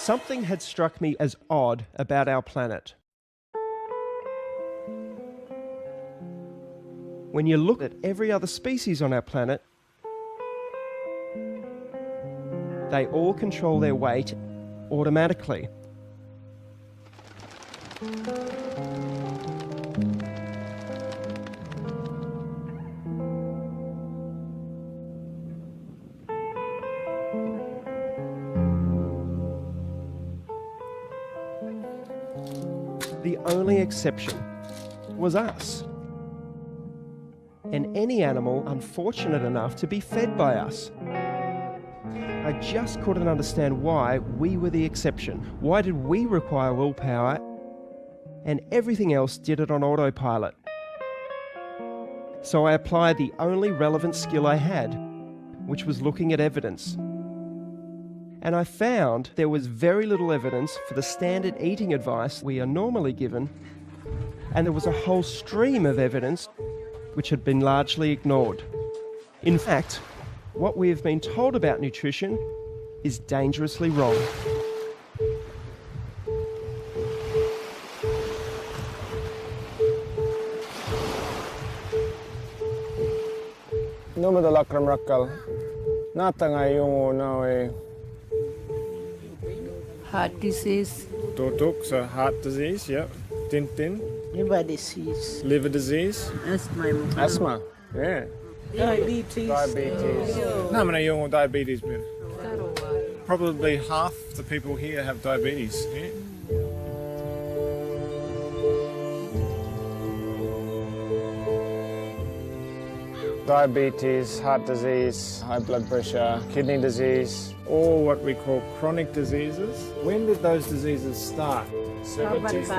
Something had struck me as odd about our planet. When you look at every other species on our planet, they all control their weight automatically. The only exception was us. And any animal unfortunate enough to be fed by us. I just couldn't understand why we were the exception. Why did we require willpower and everything else did it on autopilot? So I applied the only relevant skill I had, which was looking at evidence. And I found there was very little evidence for the standard eating advice we are normally given, and there was a whole stream of evidence which had been largely ignored. In fact, what we have been told about nutrition is dangerously wrong. Nome da lakram rakkal. Nata ngayong unaw Heart disease. Tutuk, so heart disease, yep. Tintin. Liver disease. Liver disease. Asthma. Asthma, yeah. Diabetes. Diabetes. No, man, yung diabetes, man. Probably half the people here have diabetes. Yeah. Diabetes, heart disease, high blood pressure, kidney disease, all what we call chronic diseases. When did those diseases start? 70s?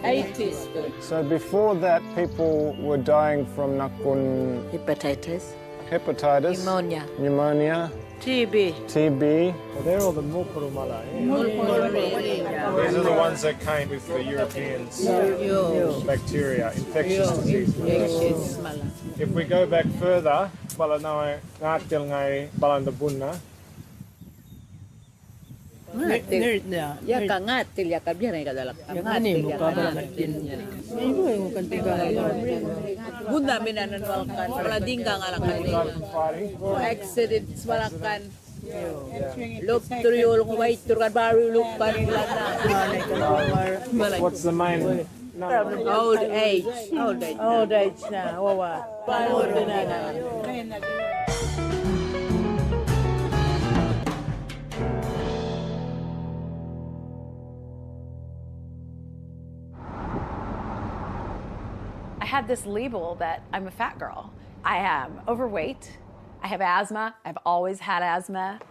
80s. So before that, people were dying from nakun Hepatitis. hepatitis, pneumonia, TB. TB. Well, they're all the mukurumala. These are the ones that came with the Europeans. Bacteria, infectious diseases. If we go back further, balanay ngatil ngay balandabunna. Ya kangatil ya kabya na kadalak. Ngatil ya kangatil. Ibu yung kantiga. Gunda minananwalkan. Paladingga nga lang kanila. Accidents malakan. Look through your white turkan baru look panila na. What's the main? Old age. Old age na. Wawa. Old na. I had this label that I'm a fat girl. I am overweight. I have asthma. I've always had asthma.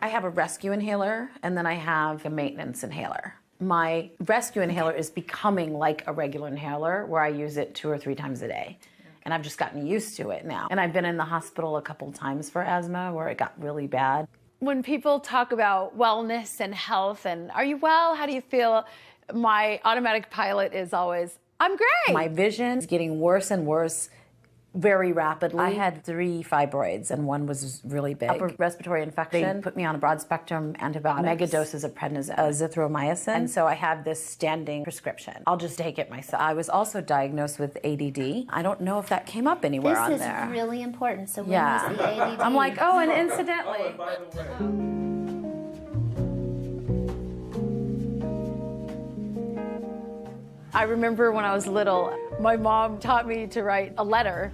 I have a rescue inhaler, and then I have a maintenance inhaler. My rescue inhaler is becoming like a regular inhaler where I use it 2 or 3 times a day. And I've just gotten used to it now. And I've been in the hospital a couple times for asthma where it got really bad. When people talk about wellness and health and are you well, how do you feel? My automatic pilot is always, I'm great. My vision is getting worse and worse very rapidly. I had 3 fibroids and one was really big. Upper respiratory infection. They put me on a broad spectrum antibiotic, mega doses of prednisone, azithromycin. And so I have this standing prescription. I'll just take it myself. I was also diagnosed with ADD. I don't know if that came up anywhere on there. This is really important. So when Yeah. was the ADD? I'm like, oh, and incidentally. I remember when I was little, my mom taught me to write a letter.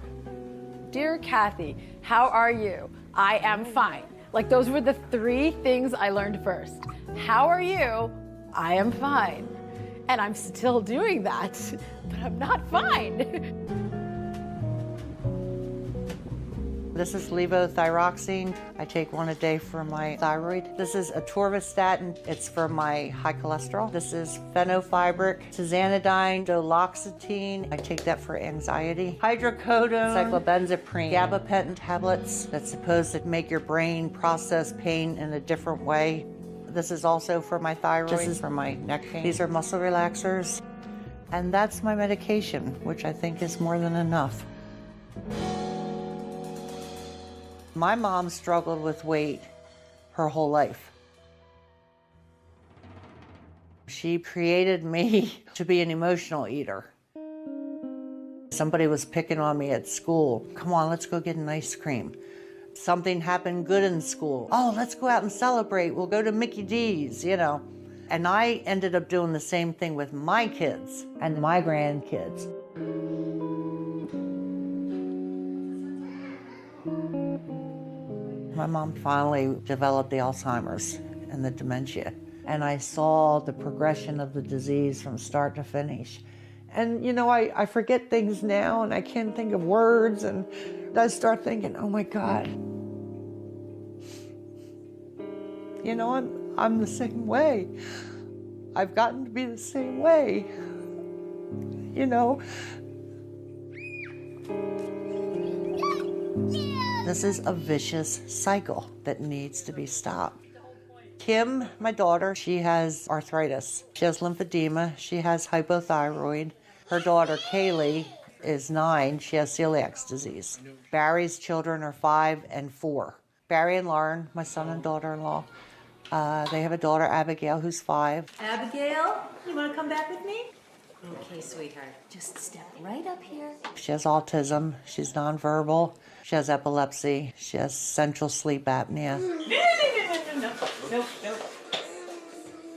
Dear Kathy, how are you? I am fine. Like those were the 3 things I learned first. How are you? I am fine. And I'm still doing that, but I'm not fine. This is levothyroxine. I take 1 a day for my thyroid. This is atorvastatin. It's for my high cholesterol. This is fenofibric, tizanidine, duloxetine. I take that for anxiety. Hydrocodone, cyclobenzaprine, gabapentin tablets that's supposed to make your brain process pain in a different way. This is also for my thyroid. This is for my neck pain. These are muscle relaxers. And that's my medication, which I think is more than enough. My mom struggled with weight her whole life. She created me to be an emotional eater. Somebody was picking on me at school. Come on, let's go get an ice cream. Something happened good in school. Oh, let's go out and celebrate. We'll go to Mickey D's, you know. And I ended up doing the same thing with my kids and my grandkids. My mom finally developed the Alzheimer's and the dementia. And I saw the progression of the disease from start to finish. And you know, I forget things now and I can't think of words, and I start thinking, oh my God. You know, I'm the same way. I've gotten to be the same way. You know. This is a vicious cycle that needs to be stopped. Kim, my daughter, she has arthritis. She has lymphedema. She has hypothyroid. Her daughter, Kaylee, is 9. She has celiac disease. Barry's children are 5 and 4. Barry and Lauren, my son and daughter-in-law, they have a daughter, Abigail, who's 5. Abigail, you want to come back with me? Okay, sweetheart. Just step right up here. She has autism. She's nonverbal. She has epilepsy. She has central sleep apnea. No.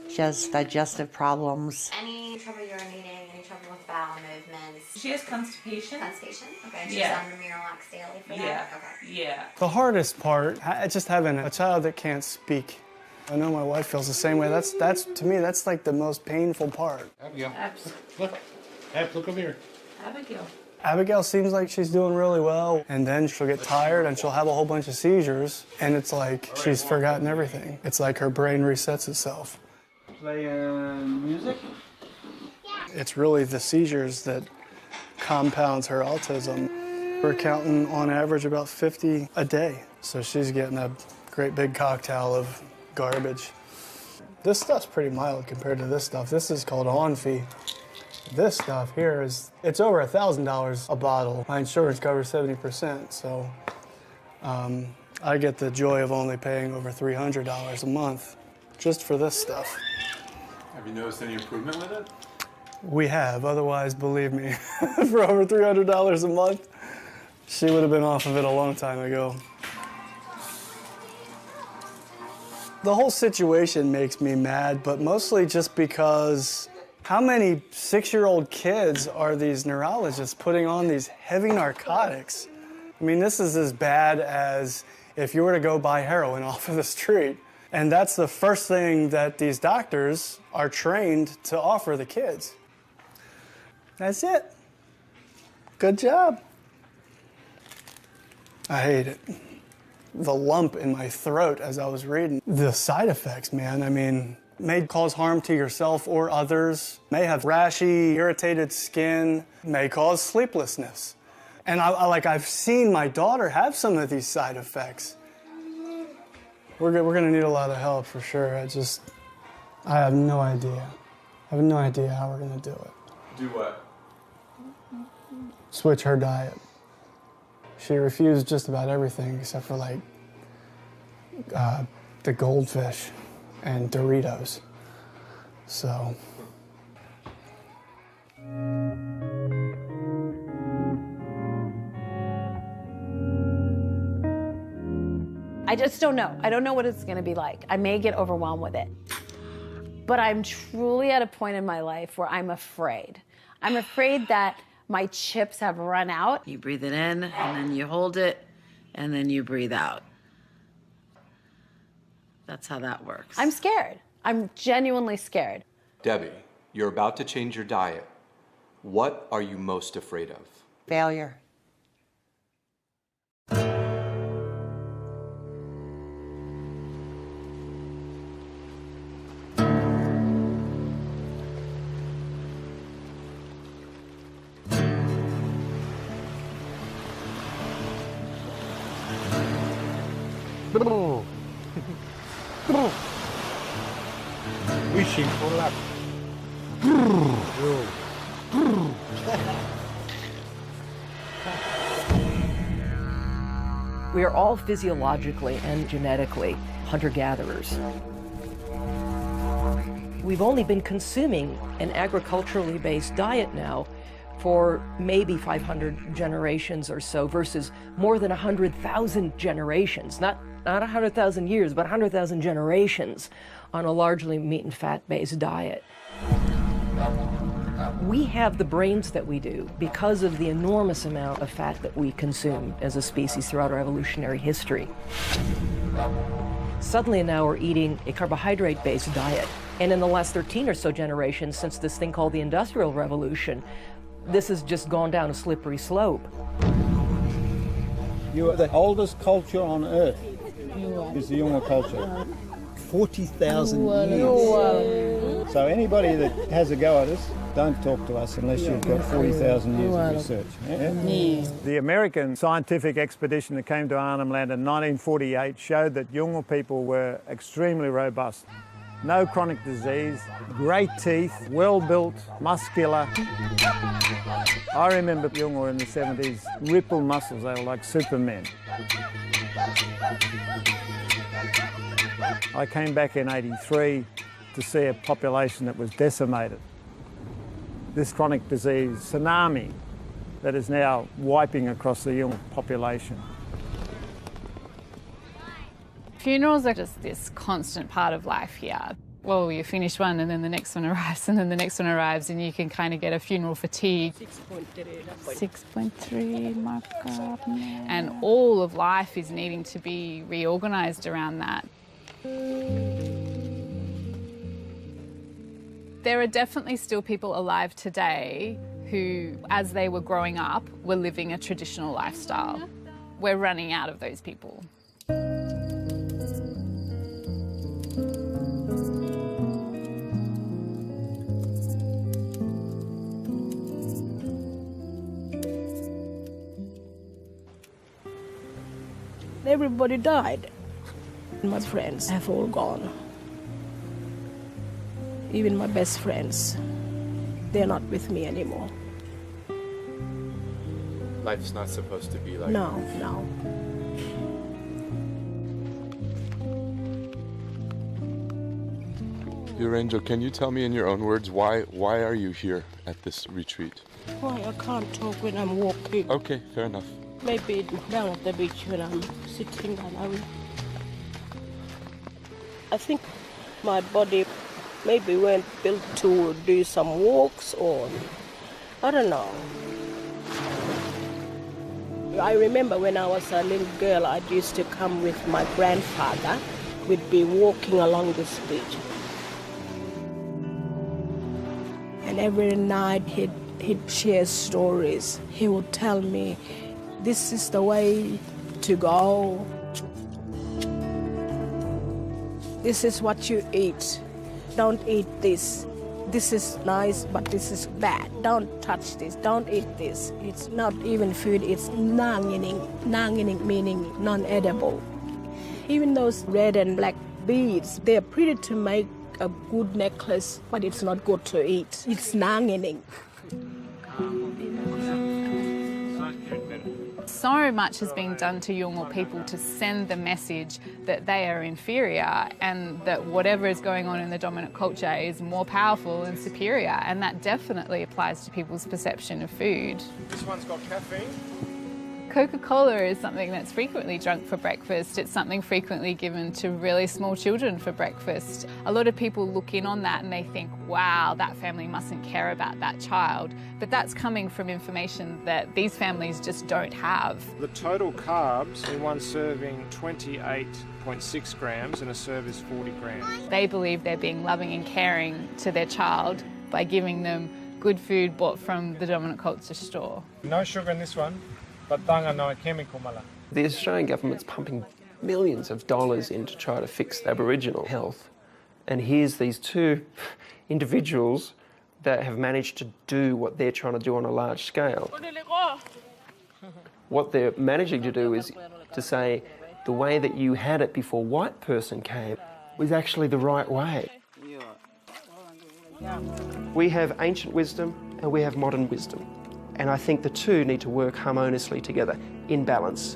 She has digestive problems. Any trouble urinating, any trouble with bowel movements? She has constipation. Constipation? Okay, she's Yeah. on the Miralax daily for Yeah. that? Okay. Yeah. The hardest part, just having a child that can't speak. I know my wife feels the same way. That's to me, that's like the most painful part. Abigail, look. Look over here. Abigail. Abigail seems like she's doing really well, and then she'll get tired and she'll have a whole bunch of seizures, and it's like she's forgotten everything. It's like her brain resets itself. Playing music? It's really the seizures that compounds her autism. We're counting on average about 50 a day, so she's getting a great big cocktail of garbage. This stuff's pretty mild compared to this stuff. This is called Onfi. This stuff here it's over $1,000 a bottle. My insurance covers 70%, so I get the joy of only paying over $300 a month just for this stuff. Have you noticed any improvement with it? We have, otherwise, believe me, for over $300 a month, she would have been off of it a long time ago. The whole situation makes me mad, but mostly just because how many 6-year-old kids are these neurologists putting on these heavy narcotics? I mean, this is as bad as if you were to go buy heroin off of the street. And that's the first thing that these doctors are trained to offer the kids. That's it. Good job. I hate it. The lump in my throat as I was reading. The side effects, man, I mean, may cause harm to yourself or others, may have rashy, irritated skin, may cause sleeplessness. And I've seen my daughter have some of these side effects. We're gonna need a lot of help for sure. I have no idea. I have no idea how we're gonna do it. Do what? Switch her diet. She refused just about everything except for like the goldfish and Doritos. So. I just don't know. I don't know what it's gonna be like. I may get overwhelmed with it. But I'm truly at a point in my life where I'm afraid. I'm afraid that my chips have run out. You breathe it in, and then you hold it, and then you breathe out. That's how that works. I'm scared. I'm genuinely scared. Debbie, you're about to change your diet. What are you most afraid of? Failure. Wishing for luck. We are all physiologically and genetically hunter-gatherers. We've only been consuming an agriculturally based diet now for maybe 500 generations or so versus more than 100,000 generations, not 100,000 years, but 100,000 generations on a largely meat and fat-based diet. We have the brains that we do because of the enormous amount of fat that we consume as a species throughout our evolutionary history. Suddenly now we're eating a carbohydrate-based diet. And in the last 13 or so generations, since this thing called the Industrial Revolution, this has just gone down a slippery slope. You are the oldest culture on earth, is the Yunga culture. 40,000 years. So anybody that has a go at us, don't talk to us unless you've got 40,000 years of research. Yeah? The American scientific expedition that came to Arnhem Land in 1948 showed that Yunga people were extremely robust. No chronic disease, great teeth, well-built, muscular. I remember Yunga in the 70s, ripple muscles, they were like supermen. I came back in '83 to see a population that was decimated. This chronic disease tsunami that is now wiping across the Yunga population. Funerals are just this constant part of life here. Well, you finish one and then the next one arrives and then the next one arrives and you can kind of get a funeral fatigue. 6.3 markup. And all of life is needing to be reorganised around that. There are definitely still people alive today who, as they were growing up, were living a traditional lifestyle. We're running out of those people. Everybody died. My friends have all gone. Even my best friends, they're not with me anymore. Life's not supposed to be like No, no. Dear Angel, can you tell me in your own words why are you here at this retreat? Why I can't talk when I'm walking. Okay, fair enough. Maybe down at the beach when I'm sitting down. I think my body maybe weren't built to do some walks or I don't know. I remember when I was a little girl, I used to come with my grandfather. We'd be walking along this beach. And every night he'd share stories. He would tell me, this is the way to go. This is what you eat. Don't eat this. This is nice, but this is bad. Don't touch this. Don't eat this. It's not even food. It's nangining. Nangining meaning non-edible. Even those red and black beads, they're pretty to make a good necklace, but it's not good to eat. It's nangining. So much has been done to Yunga people to send the message that they are inferior and that whatever is going on in the dominant culture is more powerful and superior, and that definitely applies to people's perception of food. This one's got caffeine. Coca-Cola is something that's frequently drunk for breakfast. It's something frequently given to really small children for breakfast. A lot of people look in on that and they think, wow, that family mustn't care about that child. But that's coming from information that these families just don't have. The total carbs in one serving, 28.6 grams, and a serve is 40 grams. They believe they're being loving and caring to their child by giving them good food bought from the dominant culture store. No sugar in this one. No chemical mala. The Australian government's pumping millions of dollars in to try to fix Aboriginal health. And here's these two individuals that have managed to do what they're trying to do on a large scale. What they're managing to do is to say the way that you had it before white person came was actually the right way. We have ancient wisdom and we have modern wisdom. And I think the two need to work harmoniously together, in balance.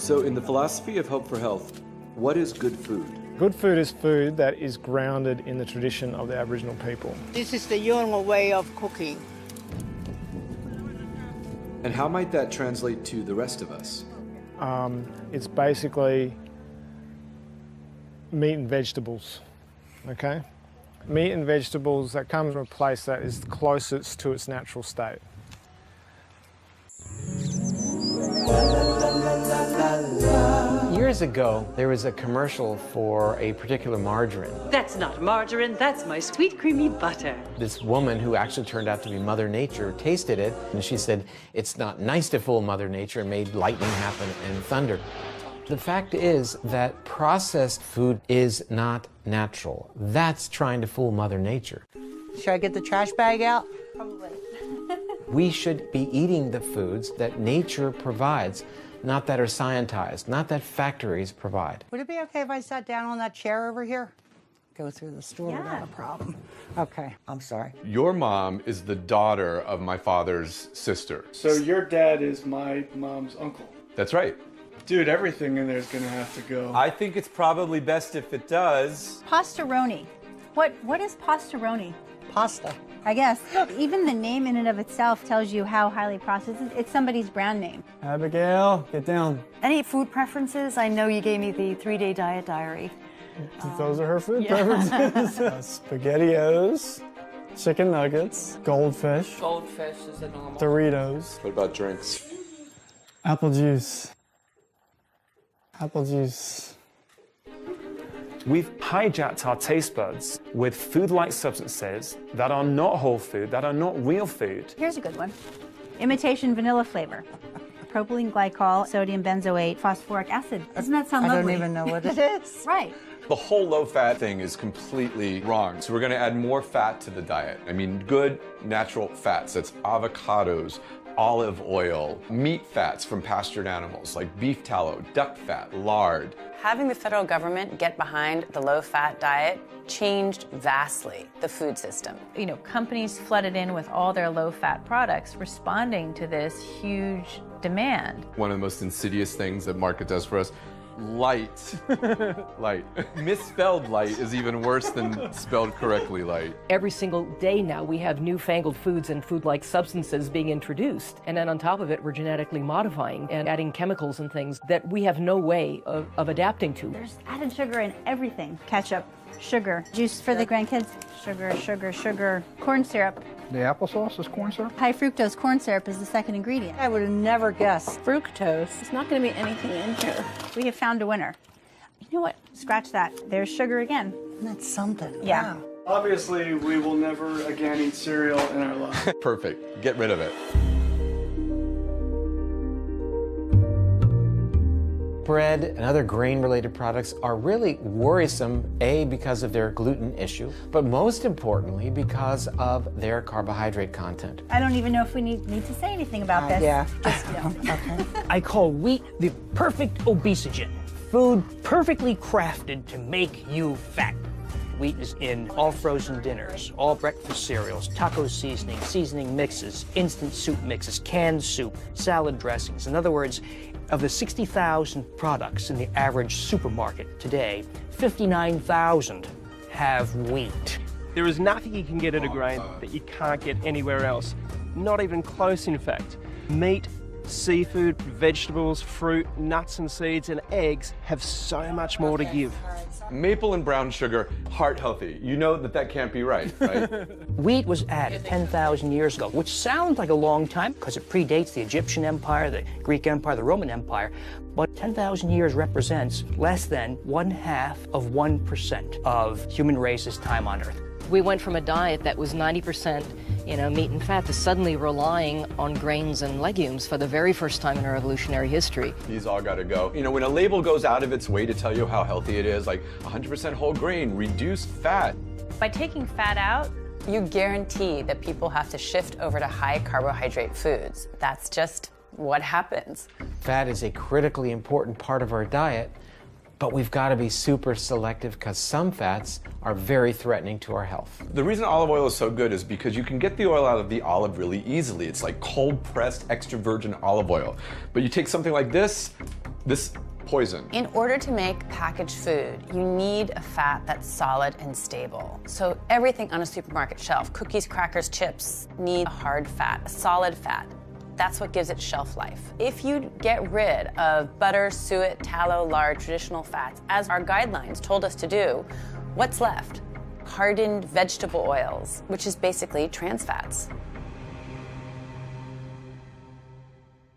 So in the philosophy of Hope for Health, what is good food? Good food is food that is grounded in the tradition of the Aboriginal people. This is the Yolngu way of cooking. And how might that translate to the rest of us? It's basically meat and vegetables, okay? Meat and vegetables that come from a place that is closest to its natural state. Years ago, there was a commercial for a particular margarine. That's not margarine, that's my sweet creamy butter. This woman, who actually turned out to be Mother Nature, tasted it, and she said, it's not nice to fool Mother Nature, and made lightning happen and thunder. The fact is that processed food is not natural. That's trying to fool Mother Nature. Should I get the trash bag out? Probably. We should be eating the foods that nature provides, not that are scientized, not that factories provide. Would it be okay if I sat down on that chair over here? Go through the store without a problem. Okay, I'm sorry. Your mom is the daughter of my father's sister. So your dad is my mom's uncle. That's right. Dude, everything in there is gonna have to go. I think it's probably best if it does. Pastaroni. What is pastaroni? Pasta. I guess. Even the name in and of itself tells you how highly processed it is. It's somebody's brand name. Abigail, get down. Any food preferences? I know you gave me the 3-day diet diary. Those are her food preferences. SpaghettiOs, chicken nuggets, goldfish. Goldfish is a normal. Doritos. What about drinks? Apple juice. Apple juice. We've hijacked our taste buds with food-like substances that are not whole food, that are not real food. Here's a good one. Imitation vanilla flavor. Propylene glycol, sodium benzoate, phosphoric acid. Doesn't that sound lovely? I don't even know what it is. Right. The whole low-fat thing is completely wrong. So we're going to add more fat to the diet. I mean, good natural fats. That's avocados, olive oil, meat fats from pastured animals like beef tallow, duck fat, lard. Having the federal government get behind the low-fat diet changed vastly the food system. You know, companies flooded in with all their low-fat products, responding to this huge demand. One of the most insidious things that market does for us, light. Light. Misspelled light is even worse than spelled correctly light. Every single day now we have newfangled foods and food-like substances being introduced. And then on top of it, we're genetically modifying and adding chemicals and things that we have no way of adapting to. There's added sugar in everything. Ketchup, sugar, juice for the grandkids, sugar, sugar, sugar, corn syrup. The applesauce is corn syrup? High fructose corn syrup is the second ingredient. I would have never guessed. Fructose. It's not going to be anything in here. We have found a winner. You know what? Scratch that. There's sugar again. That's something. Yeah. Wow. Obviously, we will never again eat cereal in our life. Perfect. Get rid of it. Bread and other grain-related products are really worrisome, A, because of their gluten issue, but most importantly, because of their carbohydrate content. I don't even know if we need to say anything about this. Yeah. Just no. Okay. I call wheat the perfect obesogen. Food perfectly crafted to make you fat. Wheat is in all frozen dinners, all breakfast cereals, taco seasoning mixes, instant soup mixes, canned soup, salad dressings. In other words, of the 60,000 products in the average supermarket today, 59,000 have wheat. There is nothing you can get at a grain that you can't get anywhere else. Not even close, in fact. Meat, seafood, vegetables, fruit, nuts and seeds, and eggs have so much more to give. Maple and brown sugar, heart healthy. You know that can't be right, right? Wheat was added 10,000 years ago, which sounds like a long time because it predates the Egyptian Empire, the Greek Empire, the Roman Empire. But 10,000 years represents less than 0.5% of human race's time on Earth. We went from a diet that was 90% meat and fat to suddenly relying on grains and legumes for the very first time in our evolutionary history. These all gotta go. You know, when a label goes out of its way to tell you how healthy it is, like 100% whole grain, reduced fat. By taking fat out, you guarantee that people have to shift over to high carbohydrate foods. That's just what happens. Fat is a critically important part of our diet, but we've got to be super selective because some fats are very threatening to our health. The reason olive oil is so good is because you can get the oil out of the olive really easily. It's like cold-pressed extra virgin olive oil. But you take something like this, This poison. In order to make packaged food, you need a fat that's solid and stable. So everything on a supermarket shelf, cookies, crackers, chips, need a hard fat, a solid fat. That's what gives it shelf life. If you get rid of butter, suet, tallow, lard, traditional fats, as our guidelines told us to do, what's left? Hardened vegetable oils, which is basically trans fats.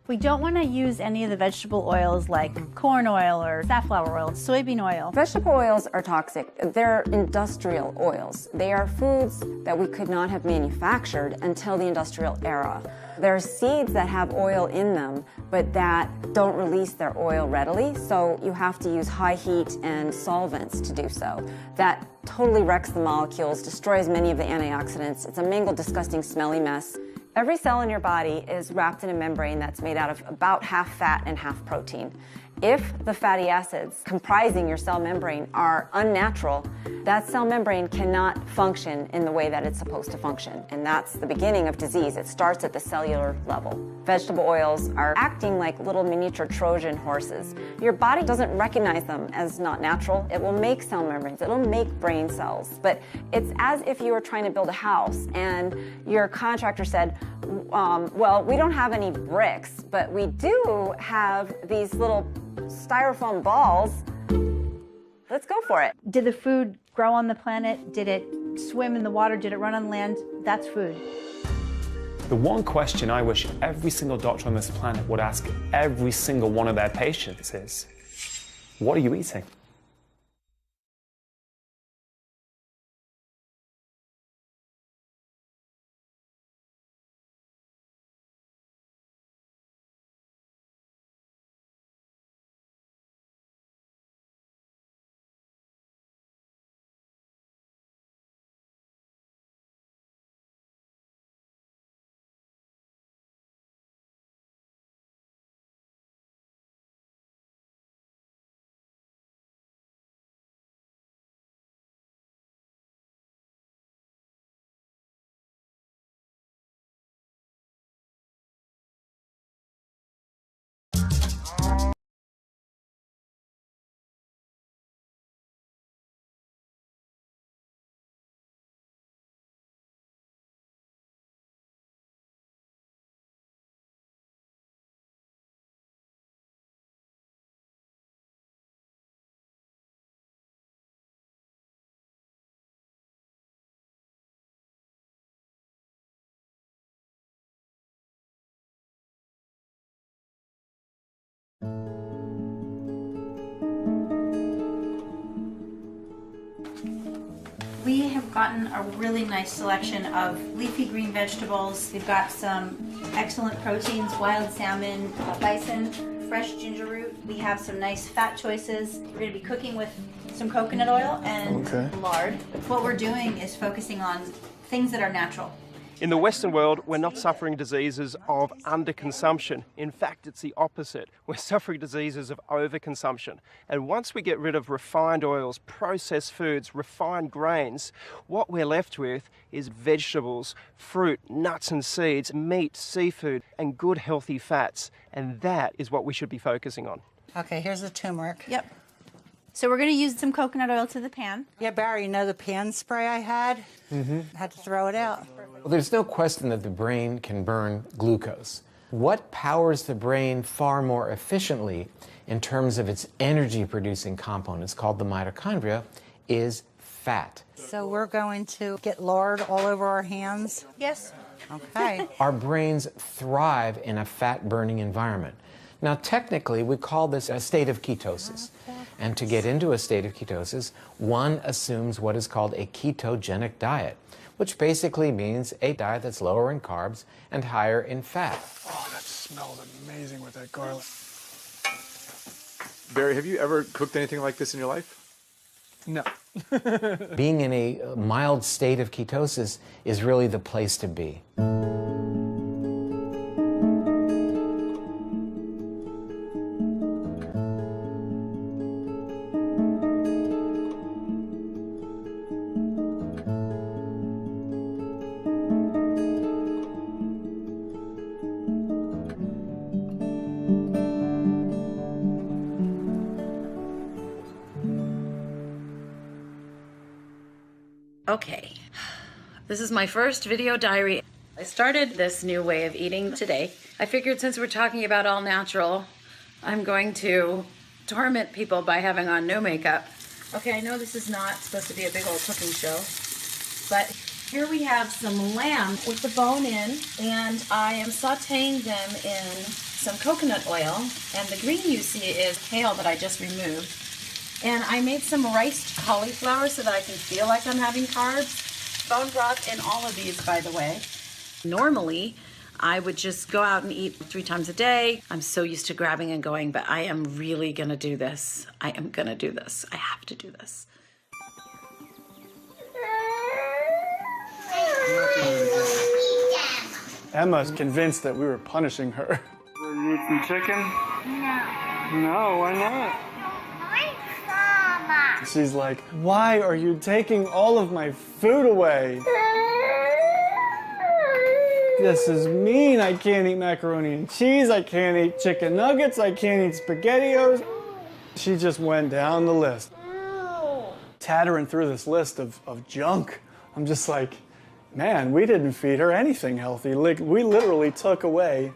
We don't want to use any of the vegetable oils like corn oil or safflower oil, soybean oil. Vegetable oils are toxic. They're industrial oils. They are foods that we could not have manufactured until the industrial era. There are seeds that have oil in them, but that don't release their oil readily, so you have to use high heat and solvents to do so. That totally wrecks the molecules, destroys many of the antioxidants. It's a mangled, disgusting, smelly mess. Every cell in your body is wrapped in a membrane that's made out of about half fat and half protein. If the fatty acids comprising your cell membrane are unnatural, that cell membrane cannot function in the way that it's supposed to function. And that's the beginning of disease. It starts at the cellular level. Vegetable oils are acting like little miniature Trojan horses. Your body doesn't recognize them as not natural. It will make cell membranes. It'll make brain cells. But it's as if you were trying to build a house and your contractor said, well, we don't have any bricks, but we do have these little styrofoam balls. Let's go for it. Did the food grow on the planet? Did it swim in the water? Did it run on land? That's food. The one question I wish every single doctor on this planet would ask every single one of their patients is, what are you eating? We have gotten a really nice selection of leafy green vegetables. We've got some excellent proteins, wild salmon, bison, fresh ginger root. We have some nice fat choices. We're going to be cooking with some coconut oil and lard. What we're doing is focusing on things that are natural. In the Western world, we're not suffering diseases of underconsumption. In fact, it's the opposite. We're suffering diseases of overconsumption. And once we get rid of refined oils, processed foods, refined grains, what we're left with is vegetables, fruit, nuts and seeds, meat, seafood, and good healthy fats. And that is what we should be focusing on. Okay, here's the turmeric. Yep. So we're going to use some coconut oil to the pan. Yeah, Barry, you know the pan spray I had? Had to throw it out. Well, there's no question that the brain can burn glucose. What powers the brain far more efficiently in terms of its energy-producing components, called the mitochondria, is fat. So we're going to get lard all over our hands? Yes. Okay. Our brains thrive in a fat-burning environment. Now, technically, we call this a state of ketosis. And to get into a state of ketosis, one assumes what is called a ketogenic diet, which basically means a diet that's lower in carbs and higher in fat. Oh, that smells amazing with that garlic. Barry, have you ever cooked anything like this in your life? No. Being in a mild state of ketosis is really the place to be. Okay, this is my first video diary. I started this new way of eating today. I figured since we're talking about all natural, I'm going to torment people by having on no makeup. Okay, I know this is not supposed to be a big old cooking show, but here we have some lamb with the bone in, and I am sauteing them in some coconut oil, and the green you see is kale that I just removed. And I made some riced cauliflower so that I can feel like I'm having carbs. Bone broth in all of these, by the way. Normally, I would just go out and eat 3 times a day. I'm so used to grabbing and going, but I am really gonna do this. I am gonna do this. I have to do this. Emma's convinced that we were punishing her. You eat some chicken? No. No, why not? She's like, why are you taking all of my food away? This is mean. I can't eat macaroni and cheese. I can't eat chicken nuggets. I can't eat SpaghettiOs. She just went down the list. Tattering through this list of junk. I'm just like, man, we didn't feed her anything healthy. Like, we literally took away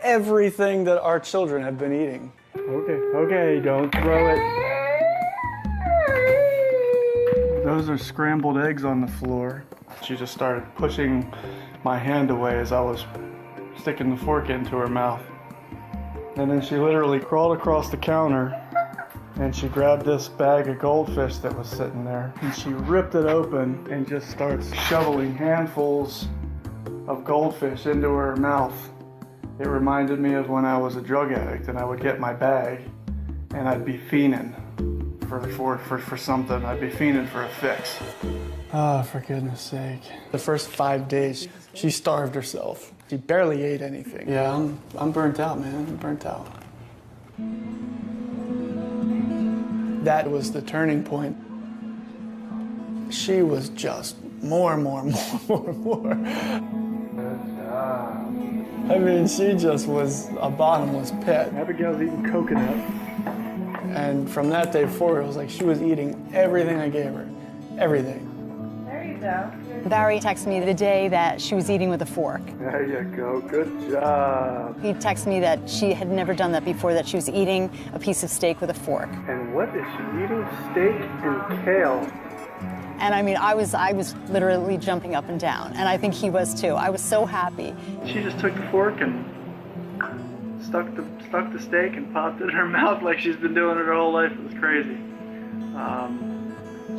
everything that our children have been eating. Okay, don't throw it. Those are scrambled eggs on the floor. She just started pushing my hand away as I was sticking the fork into her mouth. And then she literally crawled across the counter and she grabbed this bag of goldfish that was sitting there and she ripped it open and just starts shoveling handfuls of goldfish into her mouth. It reminded me of when I was a drug addict and I would get my bag and I'd be fiending for something. I'd be fiending for a fix. Oh, for goodness sake. The first 5 days, she starved herself. She barely ate anything. Yeah, I'm burnt out, man. I'm burnt out. That was the turning point. She was just more. Good job. I mean, she just was a bottomless pit. Abigail's eating coconut. And from that day forward, it was like she was eating everything I gave her. Everything. There you go. Barry texted me the day that she was eating with a fork. There you go. Good job. He texted me that she had never done that before, that she was eating a piece of steak with a fork. And what is she eating? Steak and kale. And I mean, I was literally jumping up and down, and I think he was too. I was so happy. She just took the fork and stuck the steak and popped it in her mouth like she's been doing it her whole life. It was crazy.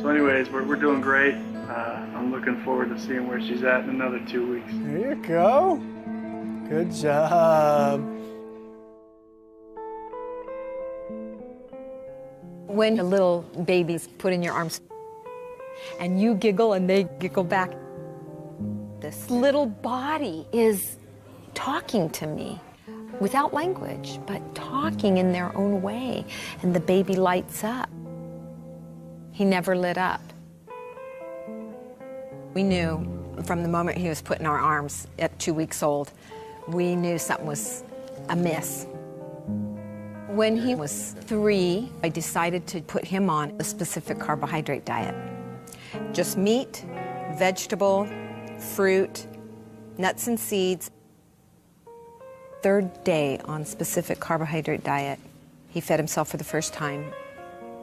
So anyways, we're doing great. I'm looking forward to seeing where she's at in another 2 weeks. There you go. Good job. When a little baby's put in your arms and you giggle and they giggle back, this little body is talking to me without language, but talking in their own way, and the baby lights up. He never lit up. We knew from the moment he was put in our arms at 2 weeks old, we knew something was amiss. When he was 3, I decided to put him on a specific carbohydrate diet. Just meat, vegetable, fruit, nuts and seeds. 3rd day on specific carbohydrate diet, he fed himself for the first time.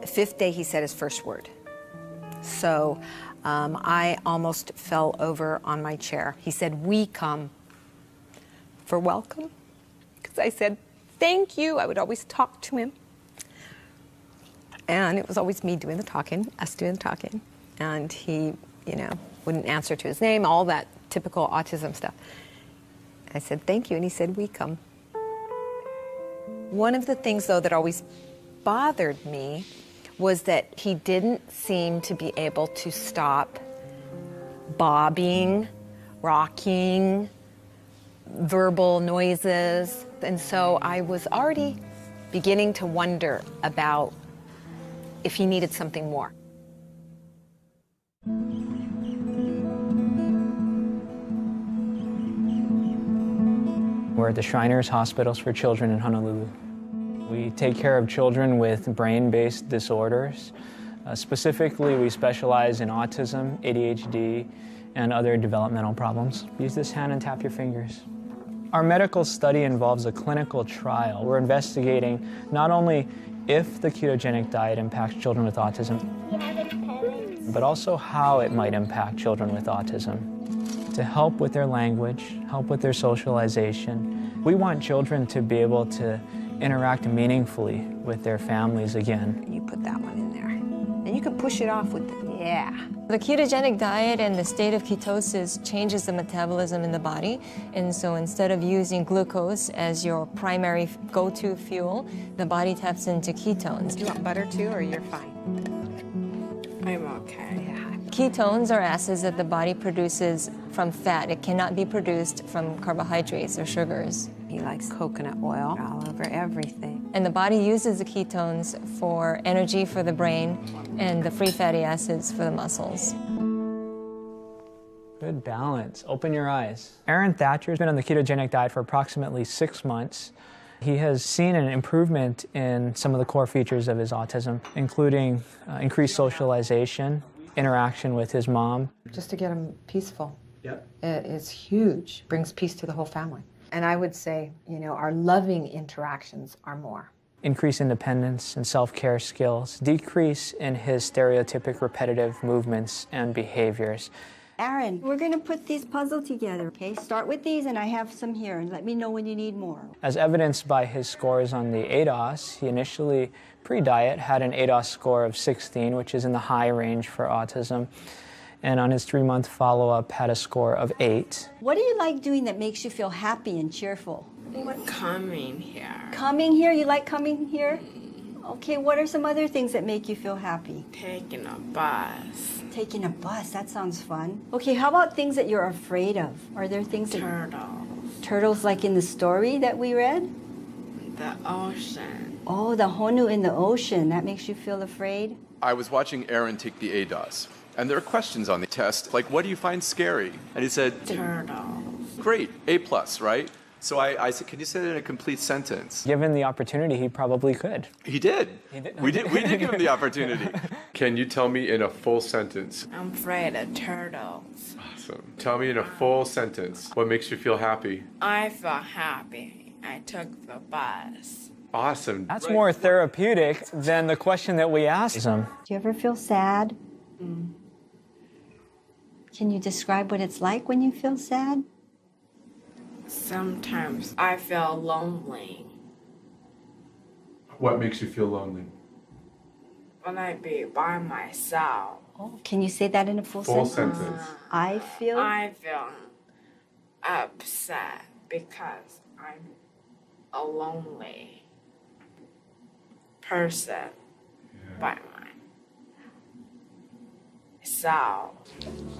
5th day, he said his first word. So I almost fell over on my chair. He said, "We come for welcome." Because I said, "Thank you." I would always talk to him. And it was always me doing the talking, us doing the talking. And he, wouldn't answer to his name, all that typical autism stuff. I said, "Thank you." And he said, "We come." One of the things, though, that always bothered me was that he didn't seem to be able to stop bobbing, rocking, verbal noises. And so I was already beginning to wonder about if he needed something more. We're at the Shriners Hospitals for Children in Honolulu. We take care of children with brain-based disorders, Specifically, we specialize in autism, ADHD, and other developmental problems. Use this hand and tap your fingers. Our medical study involves a clinical trial. We're investigating not only if the ketogenic diet impacts children with autism, but also how it might impact children with autism to help with their language, help with their socialization. We want children to be able to interact meaningfully with their families again. You put that one in there. And you can push it off with, yeah. The ketogenic diet and the state of ketosis changes the metabolism in the body. And so instead of using glucose as your primary go-to fuel, the body taps into ketones. Do you want butter too, or you're fine? I'm okay. Yeah. Ketones are acids that the body produces from fat. It cannot be produced from carbohydrates or sugars. He likes coconut oil all over everything. And the body uses the ketones for energy for the brain and the free fatty acids for the muscles. Good balance. Open your eyes. Aaron Thatcher's been on the ketogenic diet for approximately 6 months. He has seen an improvement in some of the core features of his autism, including increased socialization, interaction with his mom. Just to get him peaceful. Yep. It's huge. Brings peace to the whole family. And I would say, you know, our loving interactions are more. Increase independence and self-care skills, decrease in his stereotypic repetitive movements and behaviors. Aaron, we're going to put these puzzle together, okay? Start with these, and I have some here, and let me know when you need more. As evidenced by his scores on the ADOS, he initially, pre-diet, had an ADOS score of 16, which is in the high range for autism. And on his 3-month follow-up, had a score of 8. What do you like doing that makes you feel happy and cheerful? Coming here. Coming here? You like coming here? Okay, what are some other things that make you feel happy? Taking a bus. Taking a bus, that sounds fun. Okay, how about things that you're afraid of? Are there things that... Turtles. Turtles like in the story that we read? The ocean. Oh, the honu in the ocean. That makes you feel afraid? I was watching Aaron take the ADOS, and there are questions on the test, like, what do you find scary? And he said, turtles. Great, A+, right? So I said, can you say that in a complete sentence? Given the opportunity, he probably could. He did. We did give him the opportunity. Can you tell me in a full sentence? I'm afraid of turtles. Awesome. Tell me in a full sentence what makes you feel happy. I feel happy. I took the bus. Awesome. That's more therapeutic than the question that we asked him. Do you ever feel sad? Can you describe what it's like when you feel sad? Sometimes I feel lonely. What makes you feel lonely? When I be by myself. Oh, can you say that in a full sentence? I feel upset because I'm a lonely person by myself.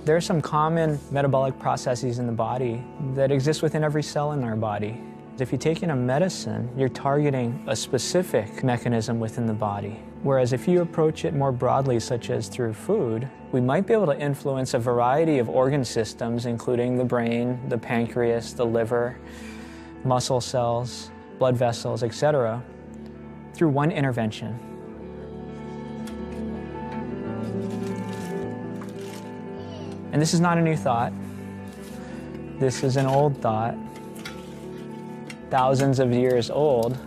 There are some common metabolic processes in the body that exist within every cell in our body. If you take in a medicine, you're targeting a specific mechanism within the body. Whereas if you approach it more broadly, such as through food, we might be able to influence a variety of organ systems, including the brain, the pancreas, the liver, muscle cells, blood vessels, etc., through one intervention. And this is not a new thought. This is an old thought, thousands of years old.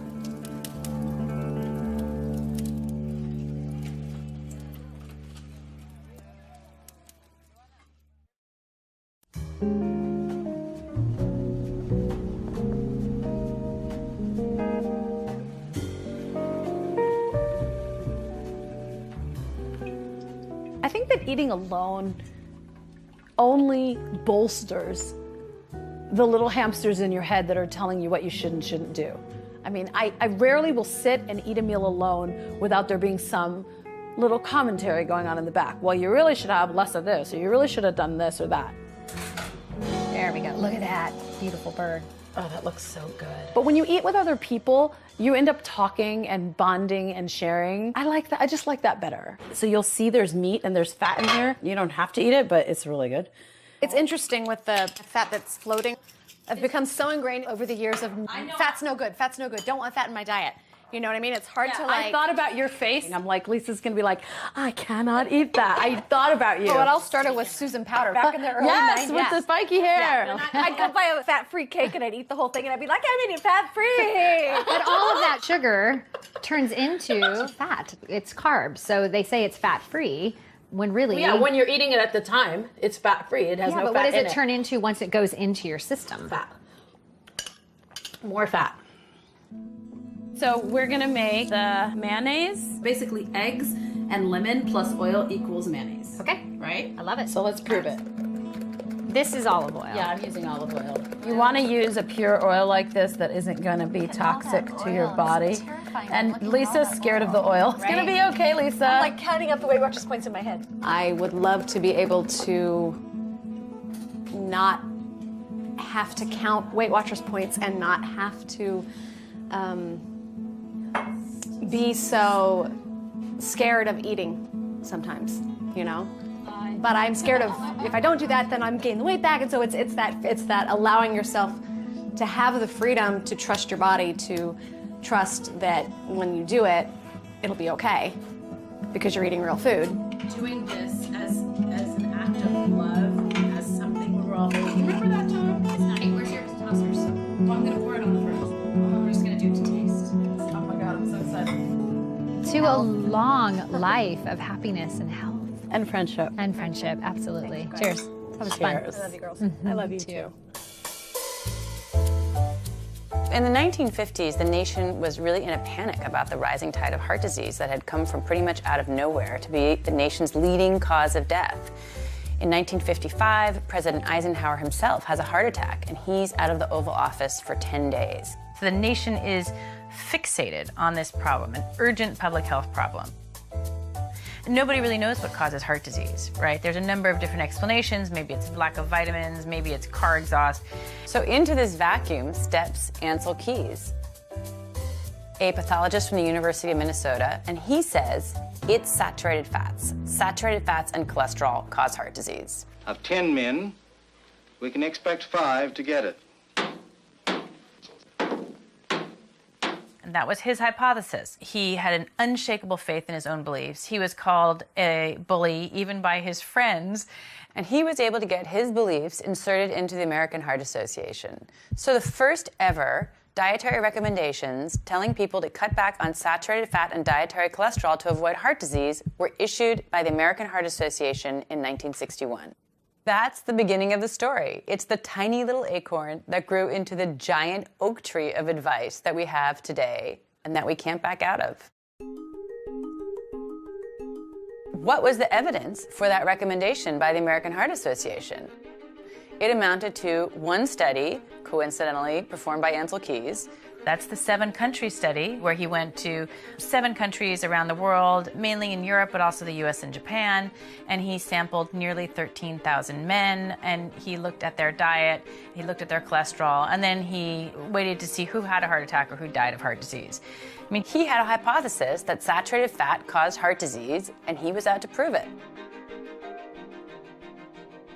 I think that eating alone only bolsters the little hamsters in your head that are telling you what you should and shouldn't do. I mean, I rarely will sit and eat a meal alone without there being some little commentary going on in the back. Well, you really should have less of this, or you really should have done this or that. There we go. Look at that beautiful bird. Oh, that looks so good. But when you eat with other people, you end up talking and bonding and sharing. I like that. I just like that better. So you'll see there's meat and there's fat in here. You don't have to eat it, but it's really good. It's interesting with the fat that's floating. I've become so ingrained over the years of fat's no good, don't want fat in my diet. You know what I mean? It's hard to like... I thought about your face. I'm like, Lisa's going to be like, I cannot eat that. I thought about you. Well, it all started with Susan Powder back in the early 90s. With the spiky hair. Yeah. I'd go buy a fat-free cake and I'd eat the whole thing and I'd be like, I'm eating fat-free. But all of that sugar turns into fat. It's carbs. So they say it's fat-free when really... Well, yeah, when you're eating it at the time, it's fat-free. It has no fat in it. But what does it turn into once it goes into your system? Fat. More fat. So we're gonna make the mayonnaise, basically eggs and lemon plus oil equals mayonnaise. Okay. Right? I love it. So let's prove it. This is olive oil. Yeah, I'm using olive oil. You want to use a pure oil like this that isn't going to be toxic to your body. And Lisa's scared of the oil. It's going to be okay, Lisa. I'm like counting up the Weight Watchers points in my head. I would love to be able to not have to count Weight Watchers points and not have to be so scared of eating sometimes, you know? But I'm scared of, if I don't do that, then I'm gaining the weight back. And so it's that allowing yourself to have the freedom to trust your body, to trust that when you do it, it'll be okay because you're eating real food. Doing this as an act of love, as something where we're all thinking, remember that time? It's not, hey, where's your tossers? Well, I'm going to pour it on the fridge. I'm just going to do it to taste. Oh my God, I'm so excited. To a long life of happiness and health. And friendship. And friendship, absolutely. Cheers. That was fun. I love you, girls. I love you too. In the 1950s, the nation was really in a panic about the rising tide of heart disease that had come from pretty much out of nowhere to be the nation's leading cause of death. In 1955, President Eisenhower himself has a heart attack, and he's out of the Oval Office for 10 days. So the nation is fixated on this problem, an urgent public health problem. Nobody really knows what causes heart disease, right? There's a number of different explanations. Maybe it's lack of vitamins, maybe it's car exhaust. So into this vacuum steps Ansel Keys, a pathologist from the University of Minnesota, and he says it's saturated fats. Saturated fats and cholesterol cause heart disease. Of 10 men, we can expect 5 to get it. And that was his hypothesis. He had an unshakable faith in his own beliefs. He was called a bully even by his friends. And he was able to get his beliefs inserted into the American Heart Association. So the first ever dietary recommendations telling people to cut back on saturated fat and dietary cholesterol to avoid heart disease were issued by the American Heart Association in 1961. That's the beginning of the story. It's the tiny little acorn that grew into the giant oak tree of advice that we have today and that we can't back out of. What was the evidence for that recommendation by the American Heart Association? It amounted to one study, coincidentally performed by Ansel Keys. That's the 7-country study where he went to 7 countries around the world, mainly in Europe, but also the US and Japan. And he sampled nearly 13,000 men, and he looked at their diet, he looked at their cholesterol, and then he waited to see who had a heart attack or who died of heart disease. I mean, he had a hypothesis that saturated fat caused heart disease, and he was out to prove it.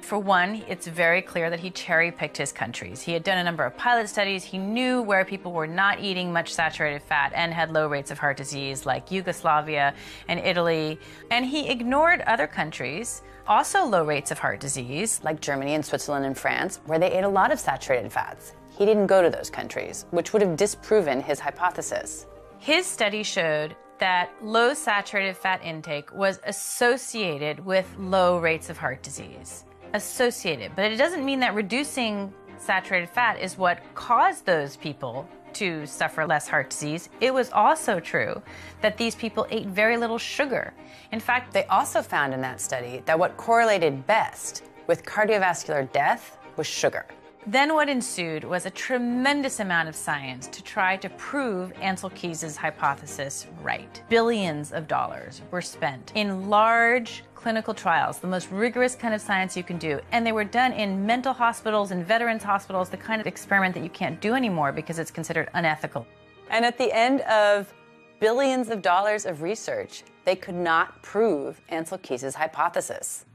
For one, it's very clear that he cherry-picked his countries. He had done a number of pilot studies. He knew where people were not eating much saturated fat and had low rates of heart disease, like Yugoslavia and Italy. And he ignored other countries, also low rates of heart disease, like Germany and Switzerland and France, where they ate a lot of saturated fats. He didn't go to those countries, which would have disproven his hypothesis. His study showed that low saturated fat intake was associated with low rates of heart disease. Associated, but it doesn't mean that reducing saturated fat is what caused those people to suffer less heart disease. It was also true that these people ate very little sugar. In fact, they also found in that study that what correlated best with cardiovascular death was sugar. Then what ensued was a tremendous amount of science to try to prove Ansel Keys' hypothesis right. Billions of dollars were spent in large clinical trials, the most rigorous kind of science you can do, and they were done in mental hospitals and veterans hospitals, the kind of experiment that you can't do anymore because it's considered unethical. And at the end of billions of dollars of research, they could not prove Ansel Keys' hypothesis.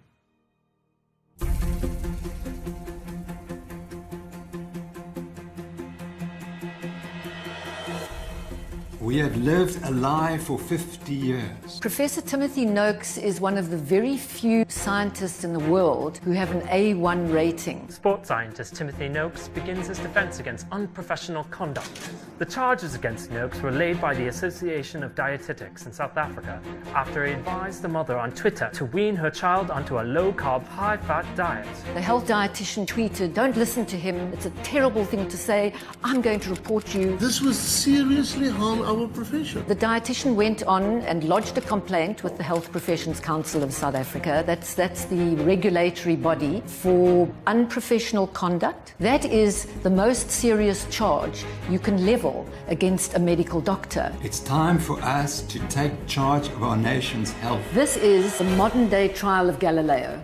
We have lived a lie for 50 years. Professor Timothy Noakes is one of the very few scientists in the world who have an A1 rating. Sports scientist Timothy Noakes begins his defense against unprofessional conduct. The charges against Noakes were laid by the Association of Dietetics in South Africa after he advised the mother on Twitter to wean her child onto a low-carb, high-fat diet. The health dietitian tweeted, "Don't listen to him. It's a terrible thing to say. I'm going to report you." This will seriously harm our profession. The dietitian went on and lodged a complaint with the Health Professions Council of South Africa. That's the regulatory body for unprofessional conduct. That is the most serious charge you can level against a medical doctor. It's time for us to take charge of our nation's health. This is the modern-day trial of Galileo.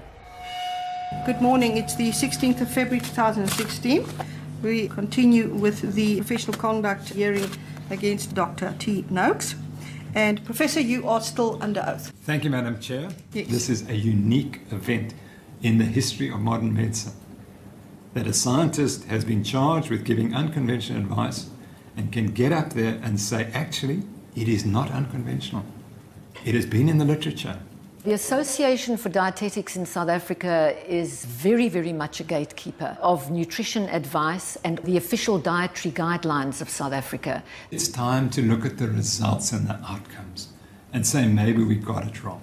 Good morning. It's the 16th of February 2016. We continue with the professional conduct hearing against Dr. T. Noakes. And Professor, you are still under oath. Thank you, Madam Chair. Yes. This is a unique event in the history of modern medicine, that a scientist has been charged with giving unconventional advice and can get up there and say, actually, it is not unconventional. It has been in the literature. The Association for Dietetics in South Africa is very, very much a gatekeeper of nutrition advice and the official dietary guidelines of South Africa. It's time to look at the results and the outcomes and say maybe we got it wrong.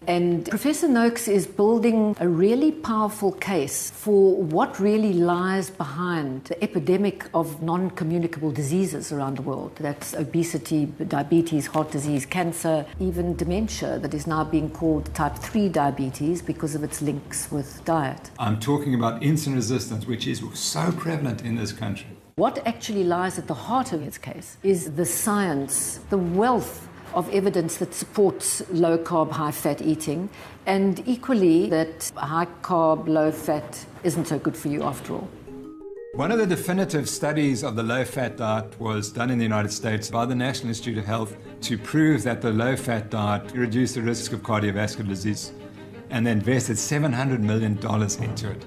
And Professor Noakes is building a really powerful case for what really lies behind the epidemic of non-communicable diseases around the world. That's obesity, diabetes, heart disease, cancer, even dementia that is now being called type 3 diabetes because of its links with diet. I'm talking about insulin resistance, which is so prevalent in this country. What actually lies at the heart of its case is the science, the wealth of evidence that supports low-carb, high-fat eating, and equally that high-carb, low-fat isn't so good for you after all. One of the definitive studies of the low-fat diet was done in the United States by the National Institute of Health to prove that the low-fat diet reduced the risk of cardiovascular disease, and they invested $700 million into it.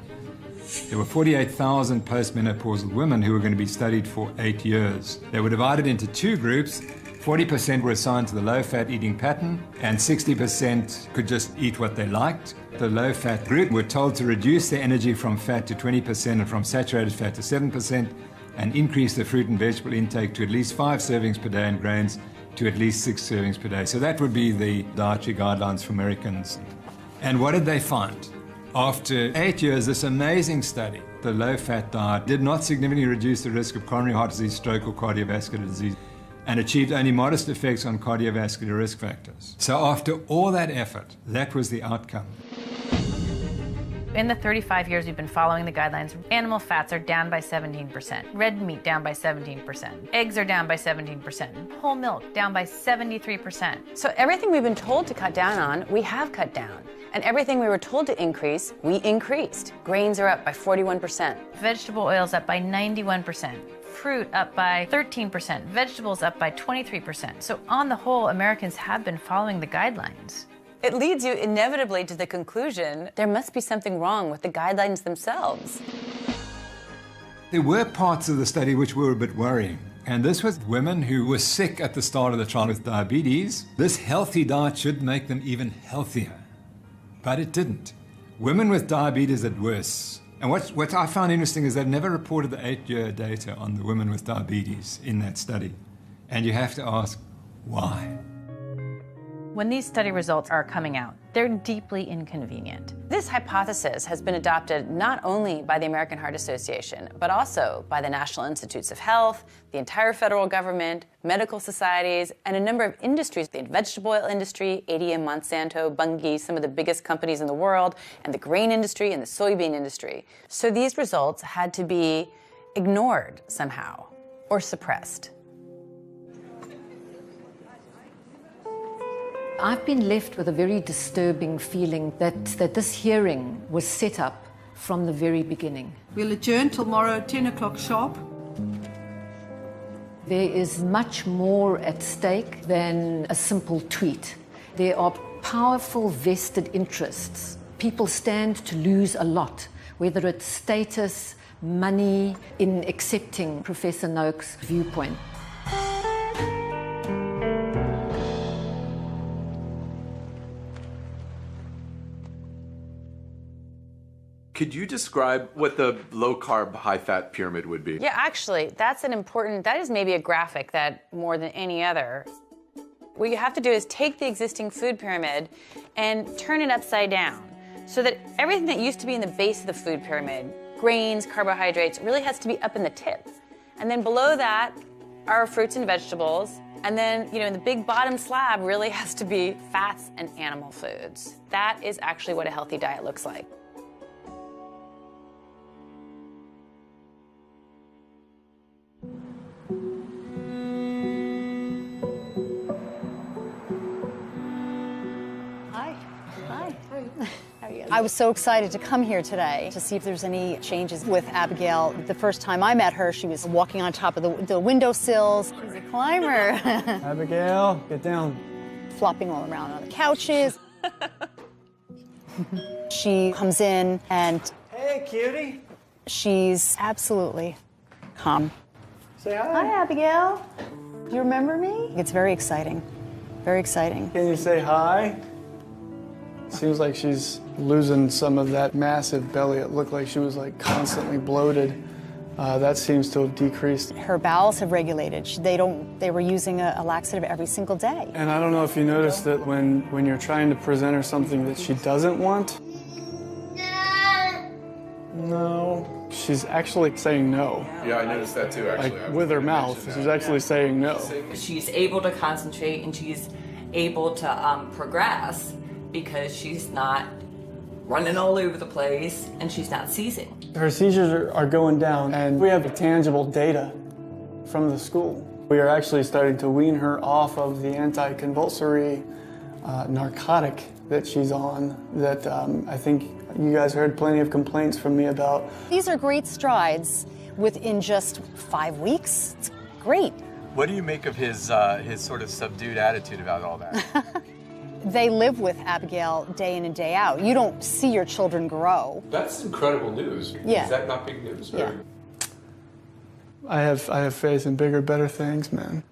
There were 48,000 postmenopausal women who were going to be studied for 8 years. They were divided into two groups. 40% were assigned to the low-fat eating pattern, and 60% could just eat what they liked. The low-fat group were told to reduce their energy from fat to 20% and from saturated fat to 7%, and increase their fruit and vegetable intake to at least 5 servings per day and grains to at least 6 servings per day. So that would be the dietary guidelines for Americans. And what did they find? After 8 years, this amazing study, the low-fat diet did not significantly reduce the risk of coronary heart disease, stroke, or cardiovascular disease, and achieved only modest effects on cardiovascular risk factors. So after all that effort, that was the outcome. In the 35 years we've been following the guidelines, animal fats are down by 17%, red meat down by 17%, eggs are down by 17%, whole milk down by 73%. So everything we've been told to cut down on, we have cut down. And everything we were told to increase, we increased. Grains are up by 41%. Vegetable oils up by 91%. Fruit up by 13%, vegetables up by 23%. So on the whole, Americans have been following the guidelines. It leads you inevitably to the conclusion there must be something wrong with the guidelines themselves. There were parts of the study which were a bit worrying. And this was women who were sick at the start of the trial with diabetes. This healthy diet should make them even healthier. But it didn't. Women with diabetes did worse. And what I found interesting is they've never reported the 8-year data on the women with diabetes in that study. And you have to ask, why? When these study results are coming out, they're deeply inconvenient. This hypothesis has been adopted not only by the American Heart Association, but also by the National Institutes of Health, the entire federal government, medical societies, and a number of industries, the vegetable oil industry, ADM, Monsanto, Bunge, some of the biggest companies in the world, and the grain industry and the soybean industry. So these results had to be ignored somehow or suppressed. I've been left with a very disturbing feeling that this hearing was set up from the very beginning. We'll adjourn tomorrow, 10 o'clock sharp. There is much more at stake than a simple tweet. There are powerful vested interests. People stand to lose a lot, whether it's status, money, in accepting Professor Noakes' viewpoint. Could you describe what the low-carb, high-fat pyramid would be? Yeah, actually, that is maybe a graphic that more than any other. What you have to do is take the existing food pyramid and turn it upside down so that everything that used to be in the base of the food pyramid, grains, carbohydrates, really has to be up in the tip. And then below that are fruits and vegetables. And then, in the big bottom slab really has to be fats and animal foods. That is actually what a healthy diet looks like. Hi. Hi. How are you? I was so excited to come here today to see if there's any changes with Abigail. The first time I met her, she was walking on top of the windowsills. She's a climber. Abigail, get down. Flopping all around on the couches. She comes in and... Hey, cutie. She's absolutely calm. Say hi. Hi, Abigail. Do you remember me? It's very exciting. Very exciting. Can you say hi? Seems like she's losing some of that massive belly. It looked like she was like constantly bloated. That seems to have decreased. Her bowels have regulated. They were using a laxative every single day. And I don't know if you noticed that when you're trying to present her something that she doesn't want. No. She's actually saying no. Yeah, I noticed that too, actually. Like with her mouth, she's actually saying no. She's able to concentrate and she's able to progress because she's not running all over the place and she's not seizing. Her seizures are going down, and we have tangible data from the school. We are actually starting to wean her off of the anti-convulsory narcotic that she's on that I think you guys heard plenty of complaints from me about. These are great strides within just 5 weeks. It's great. What do you make of his sort of subdued attitude about all that? They live with Abigail day in and day out. You don't see your children grow. That's incredible news. Yeah. Is that not big news? Yeah. I have faith in bigger, better things, man.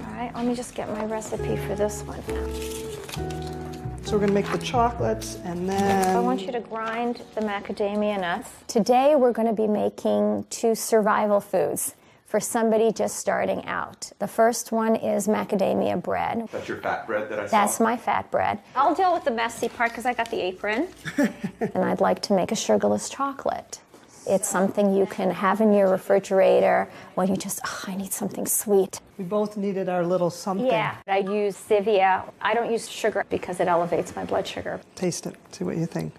All right, let me just get my recipe for this one. So we're going to make the chocolates and then... I want you to grind the macadamia nuts. Today we're going to be making 2 survival foods for somebody just starting out. The first one is macadamia bread. That's your fat bread that I saw? That's my fat bread. I'll deal with the messy part because I got the apron. And I'd like to make a sugarless chocolate. It's something you can have in your refrigerator when you just, I need something sweet. We both needed our little something. Yeah, I use stevia. I don't use sugar because it elevates my blood sugar. Taste it, see what you think.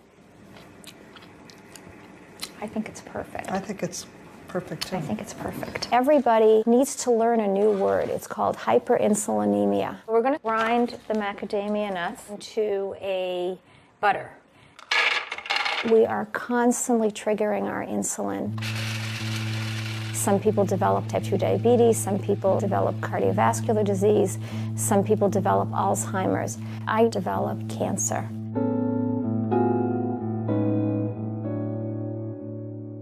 I think it's perfect. I think it's perfect too. I think it's perfect. Everybody needs to learn a new word. It's called hyperinsulinemia. We're going to grind the macadamia nuts into a butter. We are constantly triggering our insulin. Some people develop type 2 diabetes, some people develop cardiovascular disease, some people develop Alzheimer's. I developed cancer.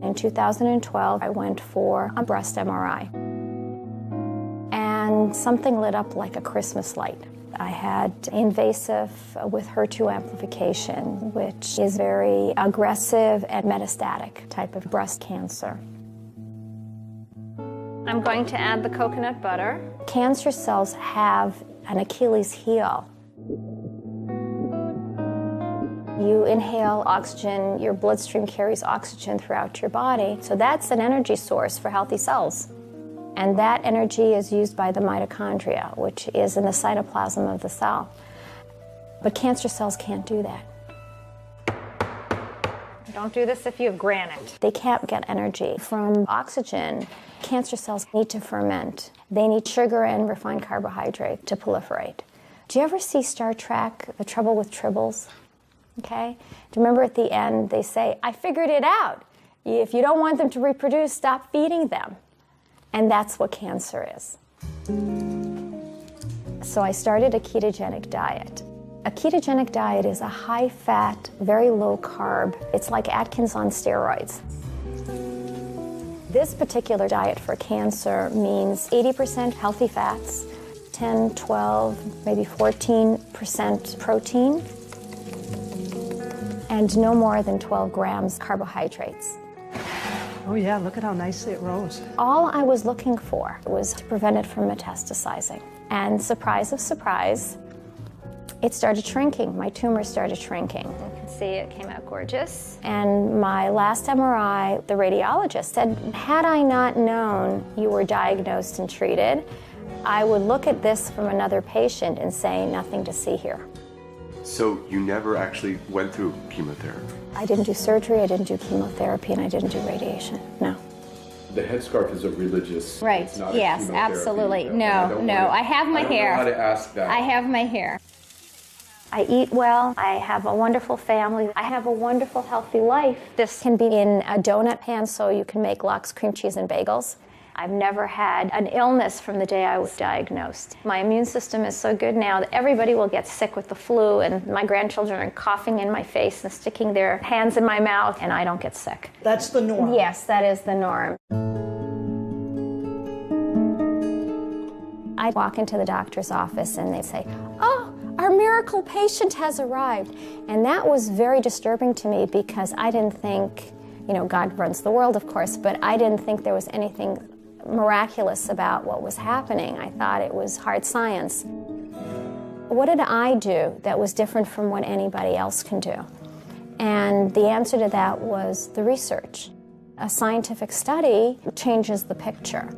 In 2012, I went for a breast MRI. And something lit up like a Christmas light. I had invasive with HER2 amplification, which is very aggressive and metastatic type of breast cancer. I'm going to add the coconut butter. Cancer cells have an Achilles heel. You inhale oxygen, your bloodstream carries oxygen throughout your body, so that's an energy source for healthy cells. And that energy is used by the mitochondria, which is in the cytoplasm of the cell. But cancer cells can't do that. Don't do this if you have granite. They can't get energy from oxygen. Cancer cells need to ferment. They need sugar and refined carbohydrate to proliferate. Do you ever see Star Trek, The Trouble with Tribbles? Okay? Do you remember at the end they say, I figured it out. If you don't want them to reproduce, stop feeding them. And that's what cancer is. So I started a ketogenic diet. A ketogenic diet is a high-fat, very low-carb. It's like Atkins on steroids. This particular diet for cancer means 80% healthy fats, 10, 12, maybe 14% protein, and no more than 12 grams carbohydrates. Oh yeah, look at how nicely it rose. All I was looking for was to prevent it from metastasizing. And surprise of surprise, it started shrinking. My tumor started shrinking. You can see it came out gorgeous. And my last MRI, the radiologist said, had I not known you were diagnosed and treated, I would look at this from another patient and say, nothing to see here. So you never actually went through chemotherapy? I didn't do surgery, I didn't do chemotherapy, and I didn't do radiation, no. The headscarf is a religious. Right, it's not a yes, chemotherapy. absolutely. I No, I have my hair. I don't know how to ask that. I have my hair. I eat well, I have a wonderful family, I have a wonderful healthy life. This can be in a donut pan so you can make lox, cream cheese, and bagels. I've never had an illness from the day I was diagnosed. My immune system is so good now that everybody will get sick with the flu, and my grandchildren are coughing in my face and sticking their hands in my mouth, and I don't get sick. That's the norm. Yes, that is the norm. I walk into the doctor's office and they say, oh, our miracle patient has arrived. And that was very disturbing to me because I didn't think, God runs the world, of course, but I didn't think there was anything miraculous about what was happening. I thought it was hard science. What did I do that was different from what anybody else can do? And the answer to that was the research. A scientific study changes the picture.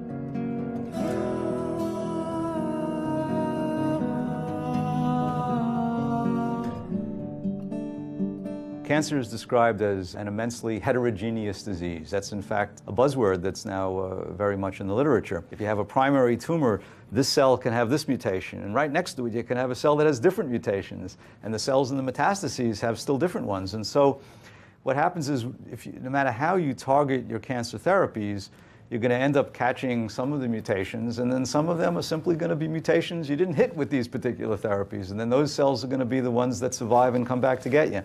Cancer is described as an immensely heterogeneous disease. That's in fact a buzzword that's now very much in the literature. If you have a primary tumor, this cell can have this mutation, and right next to it you can have a cell that has different mutations, and the cells in the metastases have still different ones. And so what happens is, no matter how you target your cancer therapies, you're going to end up catching some of the mutations, and then some of them are simply going to be mutations you didn't hit with these particular therapies, and then those cells are going to be the ones that survive and come back to get you.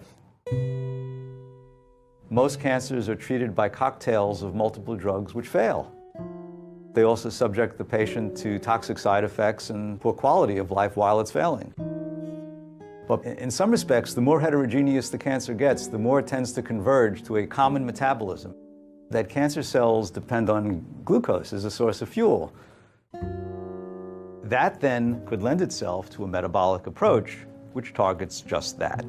Most cancers are treated by cocktails of multiple drugs which fail. They also subject the patient to toxic side effects and poor quality of life while it's failing. But in some respects, the more heterogeneous the cancer gets, the more it tends to converge to a common metabolism. That cancer cells depend on glucose as a source of fuel. That then could lend itself to a metabolic approach which targets just that.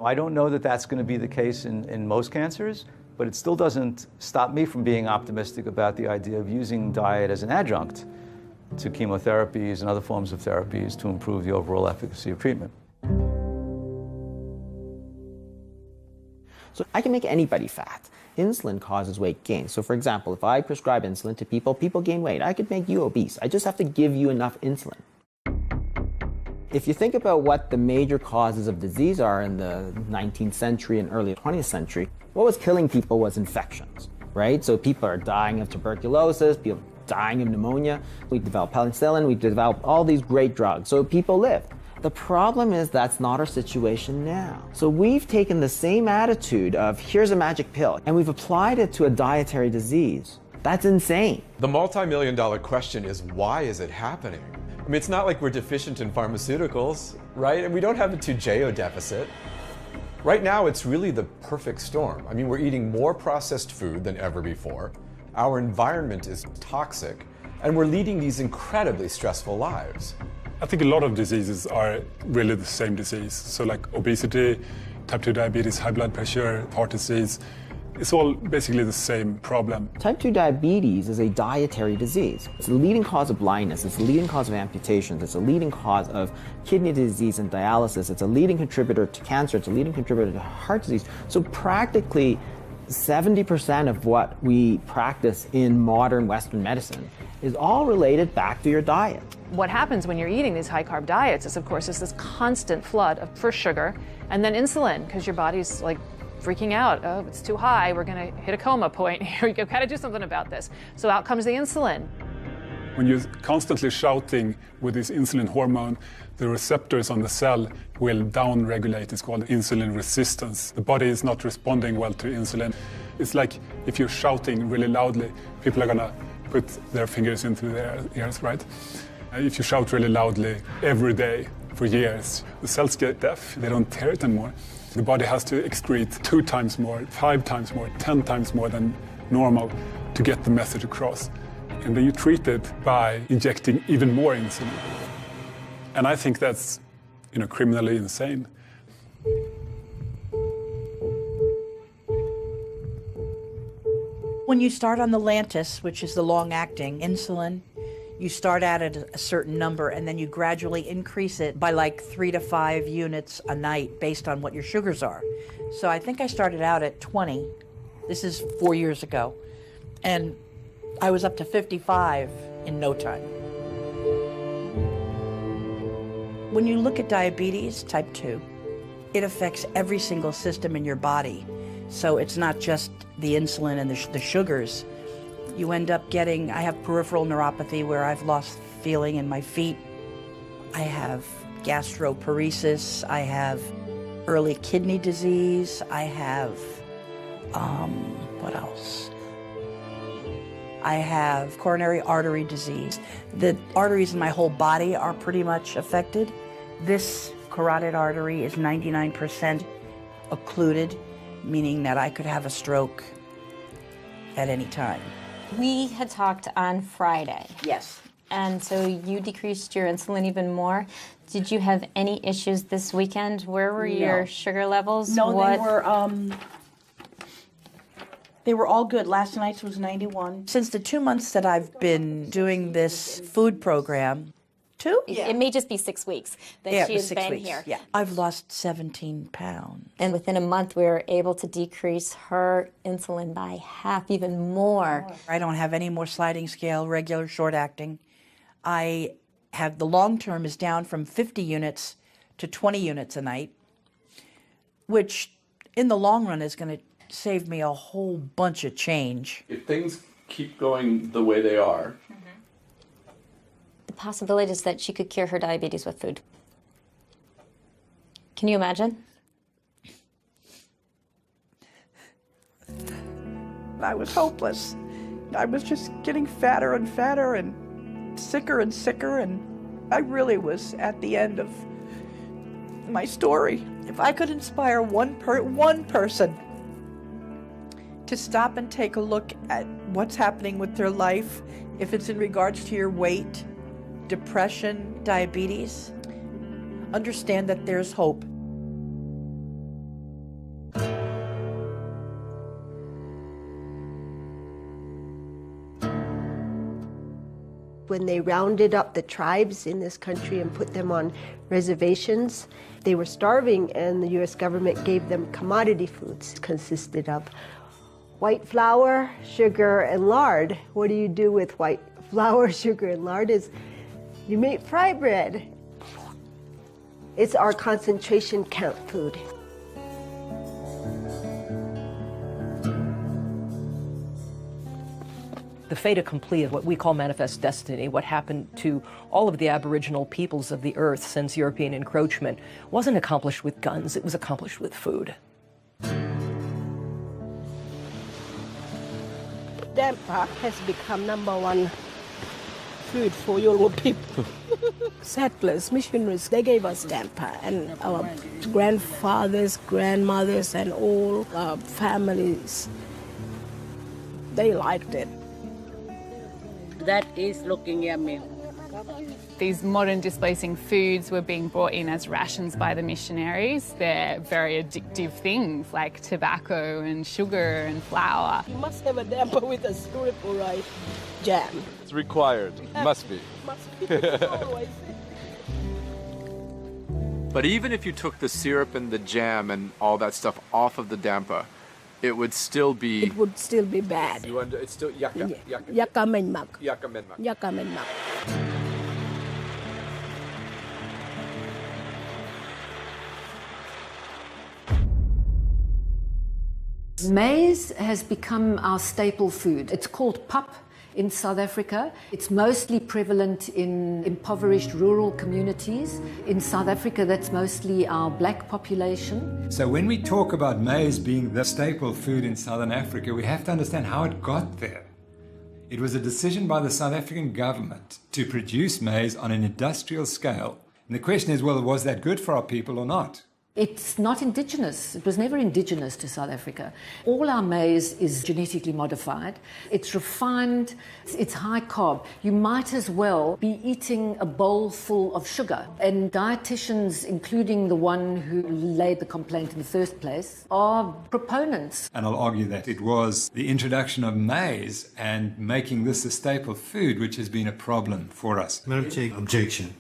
I don't know that that's going to be the case in most cancers, but it still doesn't stop me from being optimistic about the idea of using diet as an adjunct to chemotherapies and other forms of therapies to improve the overall efficacy of treatment. So I can make anybody fat. Insulin causes weight gain. So for example, if I prescribe insulin to people, people gain weight. I could make you obese. I just have to give you enough insulin. If you think about what the major causes of disease are in the 19th century and early 20th century, what was killing people was infections, right? So people are dying of tuberculosis, people dying of pneumonia. We developed penicillin, we developed all these great drugs, so people lived. The problem is that's not our situation now. So we've taken the same attitude of here's a magic pill and we've applied it to a dietary disease. That's insane. The multi-million-dollar question is, why is it happening? I mean, it's not like we're deficient in pharmaceuticals, right? And we don't have a 2JO deficit. Right now, it's really the perfect storm. I mean, we're eating more processed food than ever before. Our environment is toxic, and we're leading these incredibly stressful lives. I think a lot of diseases are really the same disease. So like obesity, type 2 diabetes, high blood pressure, heart disease, it's all basically the same problem. Type 2 diabetes is a dietary disease. It's the leading cause of blindness, it's the leading cause of amputations, it's a leading cause of kidney disease and dialysis, it's a leading contributor to cancer, it's a leading contributor to heart disease. So practically 70% of what we practice in modern Western medicine is all related back to your diet. What happens when you're eating these high-carb diets is, of course, is this constant flood of first sugar and then insulin, because your body's like freaking out. Oh, it's too high. We're going to hit a coma point here. We've got to do something about this. So out comes the insulin. When you're constantly shouting with this insulin hormone, the receptors on the cell will down-regulate. It's called insulin resistance. The body is not responding well to insulin. It's like if you're shouting really loudly, people are gonna put their fingers into their ears, right? If you shout really loudly every day for years, the cells get deaf. They don't hear it anymore. The body has to excrete 2 times more, 5 times more, 10 times more than normal to get the message across. And then you treat it by injecting even more insulin. And I think that's, criminally insane. When you start on the Lantus, which is the long-acting insulin, you start at a certain number and then you gradually increase it by like 3 to 5 units a night based on what your sugars are. So I think I started out at 20. This is 4 years ago. And I was up to 55 in no time. When you look at diabetes type 2, it affects every single system in your body. So it's not just the insulin and the sugars. You end up getting, I have peripheral neuropathy where I've lost feeling in my feet. I have gastroparesis. I have early kidney disease. I have, what else? I have coronary artery disease. The arteries in my whole body are pretty much affected. This carotid artery is 99% occluded, meaning that I could have a stroke at any time. We had talked on Friday. Yes. And so you decreased your insulin even more. Did you have any issues this weekend? Where were your sugar levels? No, they were all good. Last night's was 91. Since the 2 months that I've been doing this food program, 2? Yeah. It may just be 6 weeks that she has been here. Yeah. I've lost 17 pounds. And within a month, we were able to decrease her insulin by half, even more. I don't have any more sliding scale, regular short acting. I have the long term is down from 50 units to 20 units a night, which in the long run is going to save me a whole bunch of change. If things keep going the way they are, the possibility is that she could cure her diabetes with food. Can you imagine? I was hopeless. I was just getting fatter and fatter and sicker, and I really was at the end of my story. If I could inspire one person to stop and take a look at what's happening with their life, if it's in regards to your weight, depression, diabetes, understand that there's hope. When they rounded up the tribes in this country and put them on reservations, they were starving, and the U.S. government gave them commodity foods. It consisted of white flour, sugar, and lard. What do you do with white flour, sugar, and lard? Is you make fry bread. It's our concentration camp food. The fait accompli of what we call manifest destiny, what happened to all of the Aboriginal peoples of the earth since European encroachment, wasn't accomplished with guns, it was accomplished with food. Damper has become #1 food for Yoruba people. Settlers, missionaries, they gave us damper, and our grandfathers, grandmothers, and all our families, they liked it. That is looking yummy. These modern displacing foods were being brought in as rations by the missionaries. They're very addictive things like tobacco and sugar and flour. You must have a damper with a syrup or rice jam. It's required. Must be. Must be. Always. but even if you took the syrup and the jam and all that stuff off of the damper, it would still be... It would still be bad. It's still yakka. Yeah. Yakka. Yakka menmak. Yakka menmak. Yakka menmak. Maize has become our staple food. It's called pap in South Africa. It's mostly prevalent in impoverished rural communities. In South Africa, that's mostly our black population. So when we talk about maize being the staple food in Southern Africa, we have to understand how it got there. It was a decision by the South African government to produce maize on an industrial scale. And the question is, well, was that good for our people or not? It's not indigenous. It was never indigenous to South Africa. All our maize is genetically modified. It's refined. It's high carb. You might as well be eating a bowl full of sugar. And dietitians, including the one who laid the complaint in the first place, are proponents. And I'll argue that it was the introduction of maize and making this a staple food which has been a problem for us. Madam Chair, objection.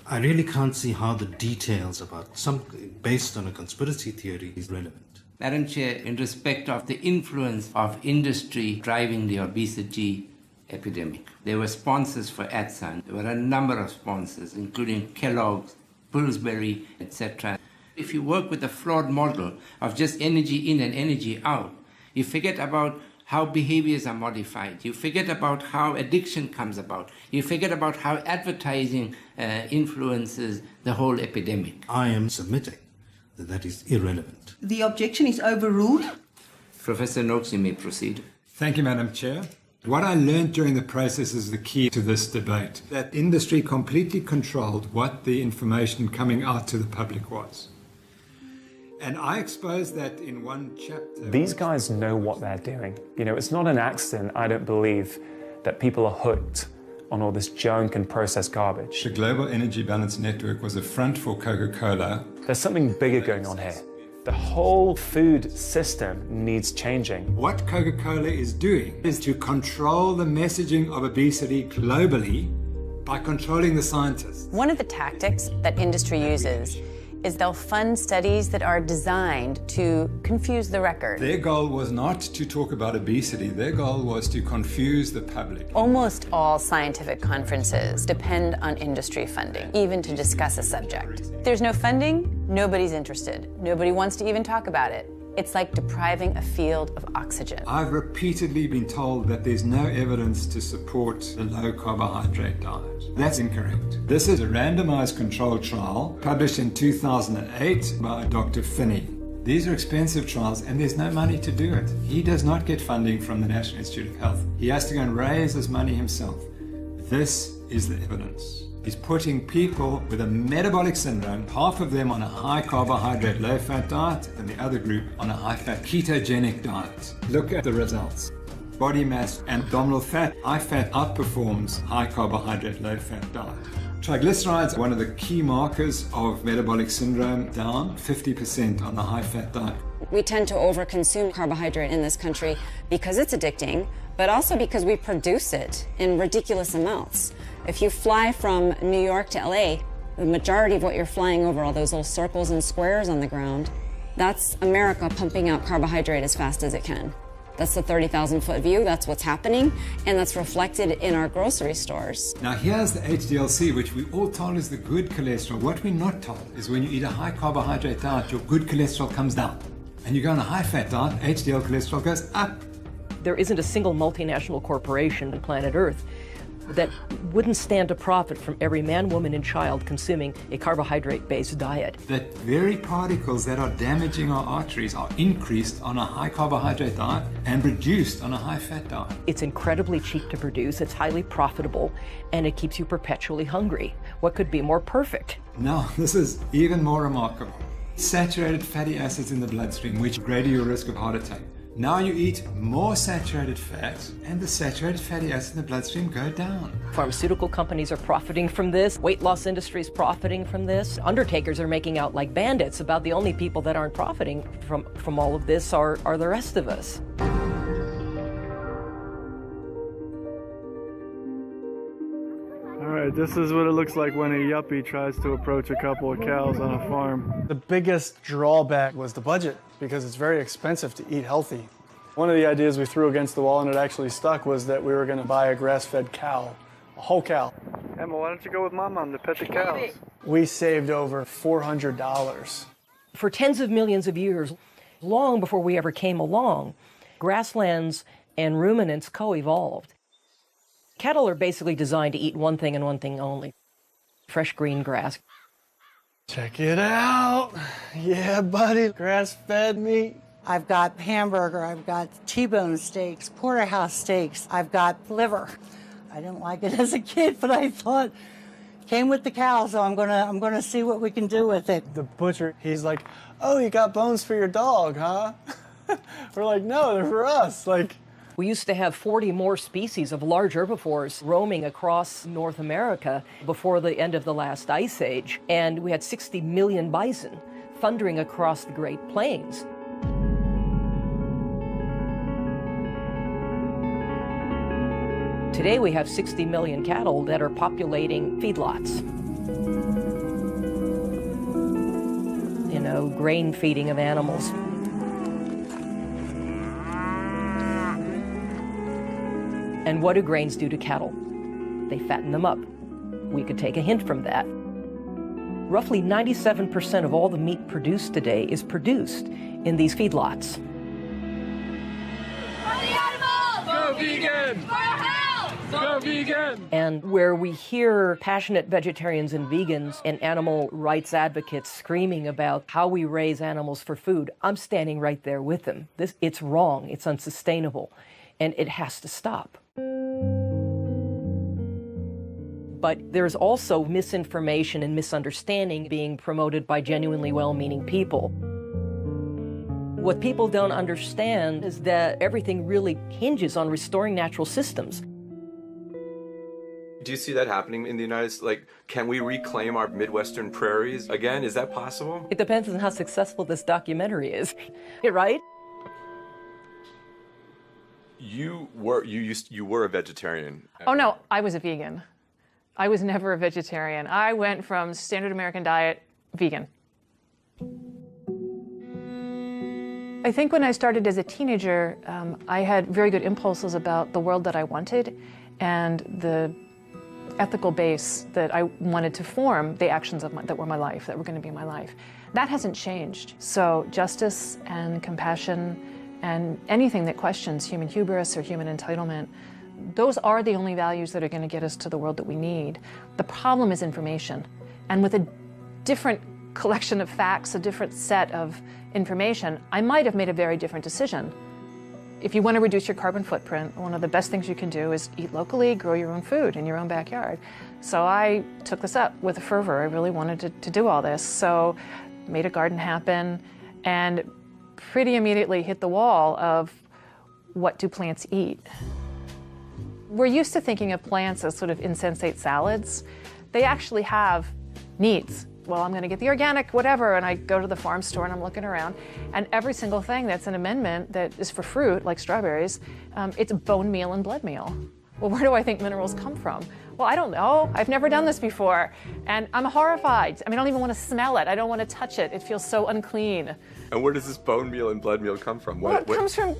I really can't see how the details about something based on a conspiracy theory is relevant. Madam Chair, in respect of the influence of industry driving the obesity epidemic, there were sponsors for ATSAN. There were a number of sponsors, including Kellogg's, Pillsbury, etc. If you work with a flawed model of just energy in and energy out, you forget about how behaviors are modified. You forget about how addiction comes about. You forget about how advertising influences the whole epidemic. I am submitting that that is irrelevant. The objection is overruled. Professor Noakes, you may proceed. Thank you, Madam Chair. What I learned during the process is the key to this debate, that industry completely controlled what the information coming out to the public was. And I exposed that in one chapter. These guys know what they're doing. You know, it's not an accident, I don't believe, that people are hooked on all this junk and processed garbage. The Global Energy Balance Network was a front for Coca-Cola. There's something bigger going on here. The whole food system needs changing. What Coca-Cola is doing is to control the messaging of obesity globally by controlling the scientists. One of the tactics that industry uses is they'll fund studies that are designed to confuse the record. Their goal was not to talk about obesity. Their goal was to confuse the public. Almost all scientific conferences depend on industry funding, even to discuss a subject. If there's no funding, nobody's interested. Nobody wants to even talk about it. It's like depriving a field of oxygen. I've repeatedly been told that there's no evidence to support the low carbohydrate diet. That's incorrect. This is a randomized controlled trial published in 2008 by Dr. Finney. These are expensive trials and there's no money to do it. He does not get funding from the National Institute of Health. He has to go and raise his money himself. This is the evidence. He's putting people with a metabolic syndrome, half of them on a high carbohydrate, low fat diet, and the other group on a high fat ketogenic diet. Look at the results. Body mass and abdominal fat, high fat outperforms high carbohydrate, low fat diet. Triglycerides, one of the key markers of metabolic syndrome, down 50% on the high fat diet. We tend to overconsume carbohydrate in this country because it's addicting, but also because we produce it in ridiculous amounts. If you fly from New York to LA, the majority of what you're flying over, all those little circles and squares on the ground, that's America pumping out carbohydrate as fast as it can. That's the 30,000-foot view, that's what's happening, and that's reflected in our grocery stores. Now here's the HDLC, which we all told is the good cholesterol. What we're not told is when you eat a high carbohydrate diet, your good cholesterol comes down. And you go on a high fat diet, HDL cholesterol goes up. There isn't a single multinational corporation on planet Earth that wouldn't stand to profit from every man, woman, and child consuming a carbohydrate-based diet. That very particles that are damaging our arteries are increased on a high carbohydrate diet and reduced on a high fat diet. It's incredibly cheap to produce, it's highly profitable, and it keeps you perpetually hungry. What could be more perfect? Now, this is even more remarkable. Saturated fatty acids in the bloodstream, which greater your risk of heart attack. Now you eat more saturated fat, and the saturated fatty acids in the bloodstream go down. Pharmaceutical companies are profiting from this. Weight loss industry is profiting from this. Undertakers are making out like bandits. About the only people that aren't profiting from all of this are the rest of us. All right, this is what it looks like when a yuppie tries to approach a couple of cows on a farm. The biggest drawback was the budget, because it's very expensive to eat healthy. One of the ideas we threw against the wall, and it actually stuck, was that we were going to buy a grass-fed cow, a whole cow. Emma, why don't you go with Mom to pet the cows? We saved over $400. For tens of millions of years, long before we ever came along, grasslands and ruminants co-evolved. Cattle are basically designed to eat one thing and one thing only: fresh green grass. Check it out. Yeah, buddy, grass-fed meat. I've got hamburger, I've got T-bone steaks, porterhouse steaks, I've got liver. I didn't like it as a kid, but I thought came with the cow, so I'm gonna see what we can do with it. The butcher, he's like, "Oh, you got bones for your dog, huh?" We're like, "No, they're for us." Like, we used to have 40 more species of large herbivores roaming across North America before the end of the last ice age, and we had 60 million bison thundering across the Great Plains. Today we have 60 million cattle that are populating feedlots. You know, grain feeding of animals. And what do grains do to cattle? They fatten them up. We could take a hint from that. Roughly 97% of all the meat produced today is produced in these feedlots. Go vegan! For health! Go vegan! And where we hear passionate vegetarians and vegans and animal rights advocates screaming about how we raise animals for food, I'm standing right there with them. It's wrong, it's unsustainable, and it has to stop. But there's also misinformation and misunderstanding being promoted by genuinely well-meaning people. What people don't understand is that everything really hinges on restoring natural systems. Do you see that happening in the United States? Like, can we reclaim our Midwestern prairies again? Is that possible? It depends on how successful this documentary is, right? You were a vegetarian. Oh no, I was a vegan. I was never a vegetarian. I went from standard American diet, vegan. I think when I started as a teenager, I had very good impulses about the world that I wanted and the ethical base that I wanted to form the actions of that were my life, that were going to be my life. That hasn't changed. So justice and compassion and anything that questions human hubris or human entitlement, those are the only values that are going to get us to the world that we need. The problem is information. And with a different collection of facts, a different set of information, I might have made a very different decision. If you want to reduce your carbon footprint, one of the best things you can do is eat locally, grow your own food in your own backyard. So I took this up with a fervor. I really wanted to do all this. So made a garden happen and pretty immediately hit the wall of what do plants eat? We're used to thinking of plants as sort of insensate salads. They actually have needs. Well, I'm going to get the organic whatever, and I go to the farm store and I'm looking around, and every single thing that's an amendment that is for fruit, like strawberries, it's bone meal and blood meal. Well, where do I think minerals come from? Well, I don't know. I've never done this before, and I'm horrified. I mean, I don't even want to smell it. I don't want to touch it. It feels so unclean. And where does this bone meal and blood meal come from? Well, it comes from,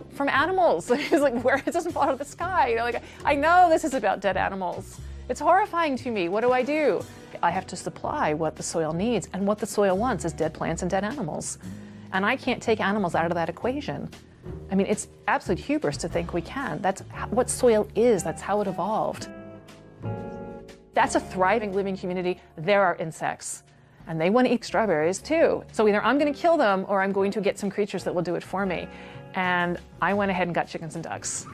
from animals. It's like, where it doesn't fall out of the sky. Like, I know this is about dead animals. It's horrifying to me. What do? I have to supply what the soil needs, and what the soil wants is dead plants and dead animals. And I can't take animals out of that equation. I mean, it's absolute hubris to think we can. That's what soil is. That's how it evolved. That's a thriving, living community. There are insects, and they want to eat strawberries too. So either I'm going to kill them, or I'm going to get some creatures that will do it for me. And I went ahead and got chickens and ducks.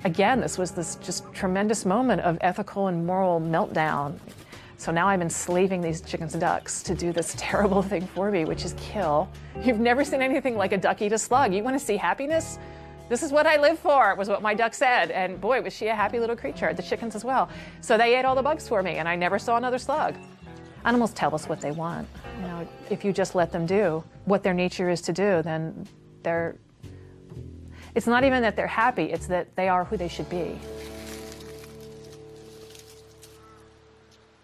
Again, this was this just tremendous moment of ethical and moral meltdown. So now I'm enslaving these chickens and ducks to do this terrible thing for me, which is kill. You've never seen anything like a duck eat a slug. You want to see happiness? This is what I live for, was what my duck said. And boy, was she a happy little creature, the chickens as well. So they ate all the bugs for me, and I never saw another slug. Animals tell us what they want. If you just let them do what their nature is to do, then it's not even that they're happy, it's that they are who they should be.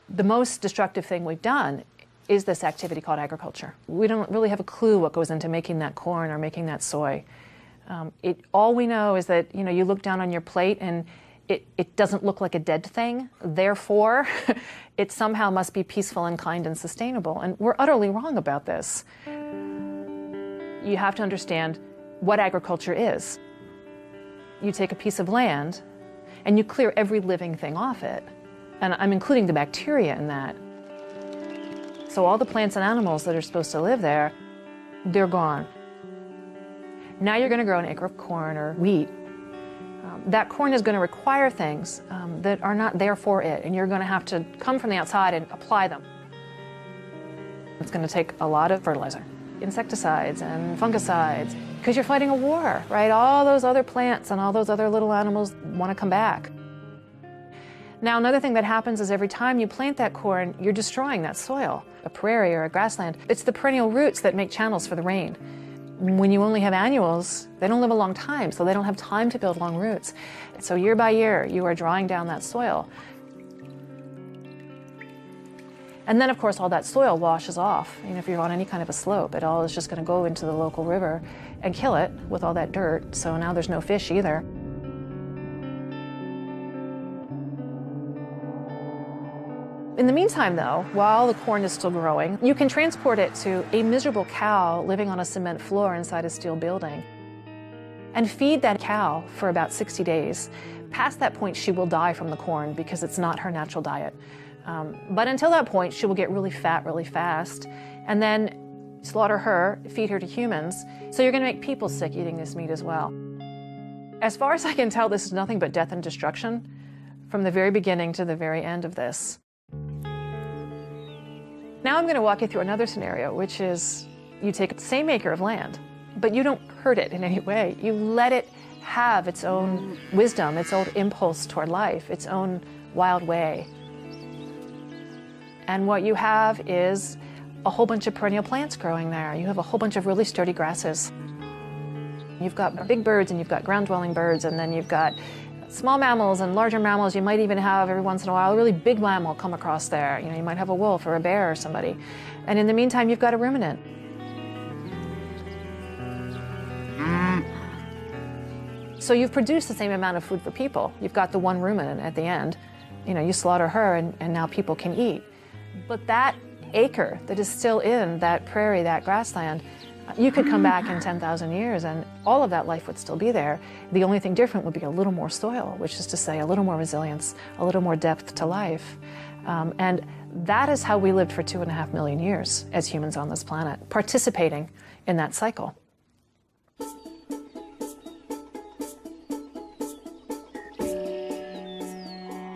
The most destructive thing we've done is this activity called agriculture. We don't really have a clue what goes into making that corn or making that soy. All we know is that you look down on your plate and it doesn't look like a dead thing. Therefore, it somehow must be peaceful and kind and sustainable. And we're utterly wrong about this. You have to understand what agriculture is. You take a piece of land and you clear every living thing off it. And I'm including the bacteria in that. So all the plants and animals that are supposed to live there, they're gone. Now you're going to grow an acre of corn or wheat. That corn is going to require things that are not there for it, and you're going to have to come from the outside and apply them. It's going to take a lot of fertilizer, insecticides and fungicides, because you're fighting a war, right? All those other plants and all those other little animals want to come back. Now, another thing that happens is every time you plant that corn, you're destroying that soil, a prairie or a grassland. It's the perennial roots that make channels for the rain. When you only have annuals, they don't live a long time, so they don't have time to build long roots. So year by year, you are drawing down that soil. And then, of course, all that soil washes off. You know, if you're on any kind of a slope, it all is just going to go into the local river and kill it with all that dirt. So now there's no fish either. In the meantime, though, while the corn is still growing, you can transport it to a miserable cow living on a cement floor inside a steel building and feed that cow for about 60 days. Past that point, she will die from the corn because it's not her natural diet. But until that point, she will get really fat really fast, and then slaughter her, feed her to humans. So you're going to make people sick eating this meat as well. As far as I can tell, this is nothing but death and destruction from the very beginning to the very end of this. Now I'm going to walk you through another scenario, which is you take the same acre of land, but you don't hurt it in any way. You let it have its own wisdom, its own impulse toward life, its own wild way. And what you have is a whole bunch of perennial plants growing there. You have a whole bunch of really sturdy grasses. You've got big birds and you've got ground-dwelling birds, and then you've got small mammals and larger mammals. You might even have, every once in a while, a really big mammal come across there. You know, you might have a wolf or a bear or somebody. And in the meantime, you've got a ruminant. So you've produced the same amount of food for people. You've got the one ruminant at the end. You know, you slaughter her and now people can eat. But that acre that is still in that prairie, that grassland, you could come back in 10,000 years and all of that life would still be there. The only thing different would be a little more soil, which is to say a little more resilience, a little more depth to life. And that is how we lived for 2.5 million years as humans on this planet, participating in that cycle.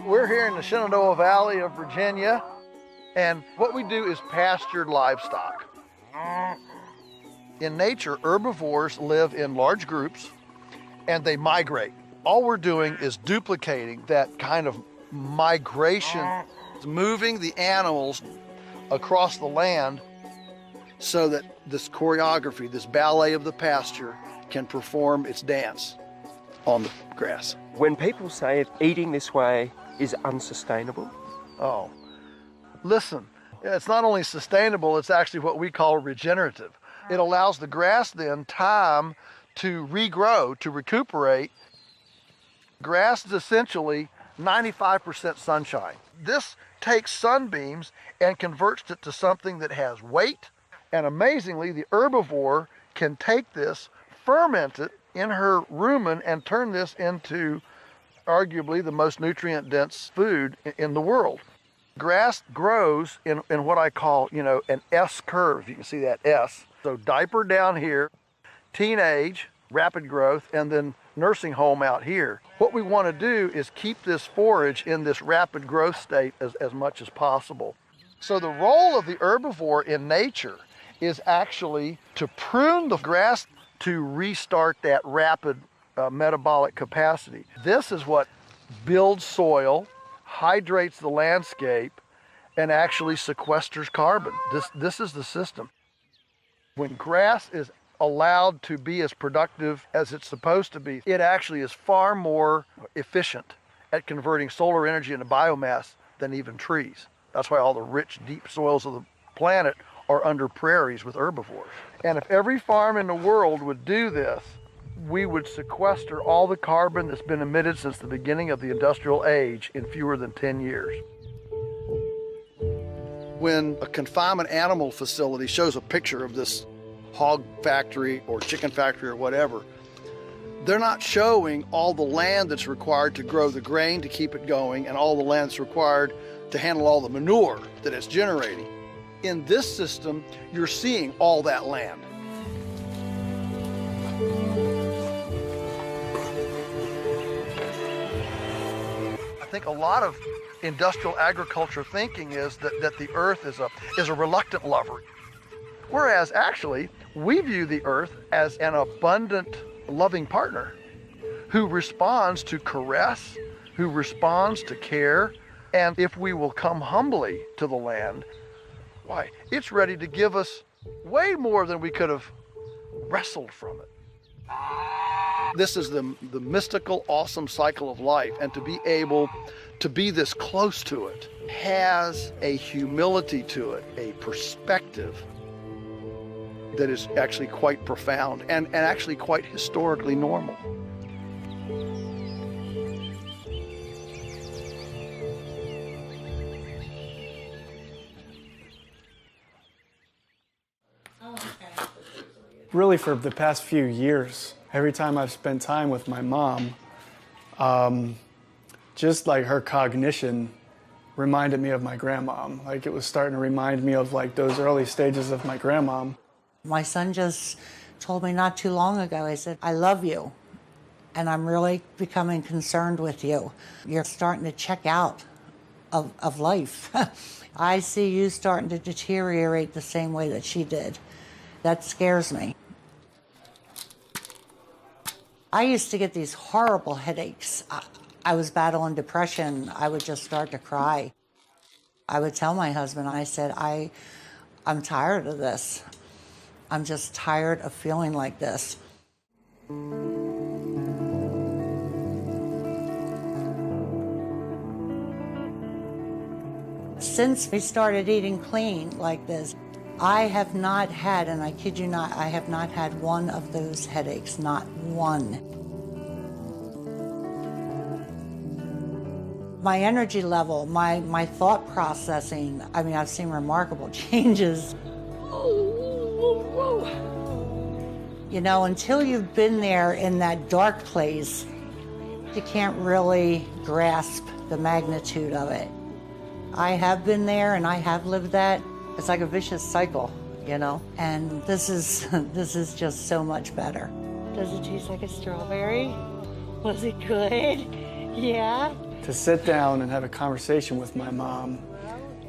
We're here in the Shenandoah Valley of Virginia, and what we do is pastured livestock. In nature, herbivores live in large groups and they migrate. All we're doing is duplicating that kind of migration, moving the animals across the land so that this choreography, this ballet of the pasture, can perform its dance on the grass. When people say eating this way is unsustainable, oh, listen, it's not only sustainable, it's actually what we call regenerative. It allows the grass then time to regrow, to recuperate. Grass is essentially 95% sunshine. This takes sunbeams and converts it to something that has weight. And amazingly, the herbivore can take this, ferment it in her rumen, and turn this into arguably the most nutrient-dense food in the world. Grass grows in what I call, you know, an S curve. You can see that S. So diaper down here, teenage, rapid growth, and then nursing home out here. What we want to do is keep this forage in this rapid growth state as much as possible. So the role of the herbivore in nature is actually to prune the grass to restart that rapid metabolic capacity. This is what builds soil, hydrates the landscape, and actually sequesters carbon. This is the system. When grass is allowed to be as productive as it's supposed to be, it actually is far more efficient at converting solar energy into biomass than even trees. That's why all the rich, deep soils of the planet are under prairies with herbivores. And if every farm in the world would do this, we would sequester all the carbon that's been emitted since the beginning of the industrial age in fewer than 10 years. When a confinement animal facility shows a picture of this hog factory or chicken factory or whatever, They're not showing all the land that's required to grow the grain to keep it going and all the land that's required to handle all the manure that it's generating. In this system, you're seeing all that land. I think a lot of industrial agriculture thinking is that the earth is a reluctant lover. Whereas actually, we view the earth as an abundant, loving partner who responds to caress, who responds to care, and if we will come humbly to the land, why, it's ready to give us way more than we could have wrestled from it. This is the mystical, awesome cycle of life, and to be able to be this close to it has a humility to it, a perspective that is actually quite profound and actually quite historically normal. Really, for the past few years, every time I've spent time with my mom, just like her cognition reminded me of my grandmom. Like it was starting to remind me of like those early stages of my grandmom. My son just told me not too long ago, he said, I love you, and I'm really becoming concerned with you. You're starting to check out of life. I see you starting to deteriorate the same way that she did. That scares me. I used to get these horrible headaches. I was battling depression. I would just start to cry. I would tell my husband, I said, I'm tired of this. I'm just tired of feeling like this. Since we started eating clean like this, I have not had, and I kid you not, I have not had one of those headaches, not one. My energy level, my thought processing, I mean, I've seen remarkable changes. You know, until you've been there in that dark place, you can't really grasp the magnitude of it. I have been there and I have lived that. It's like a vicious cycle, you know? And this is just so much better. Does it taste like a strawberry? Was it good? Yeah? To sit down and have a conversation with my mom,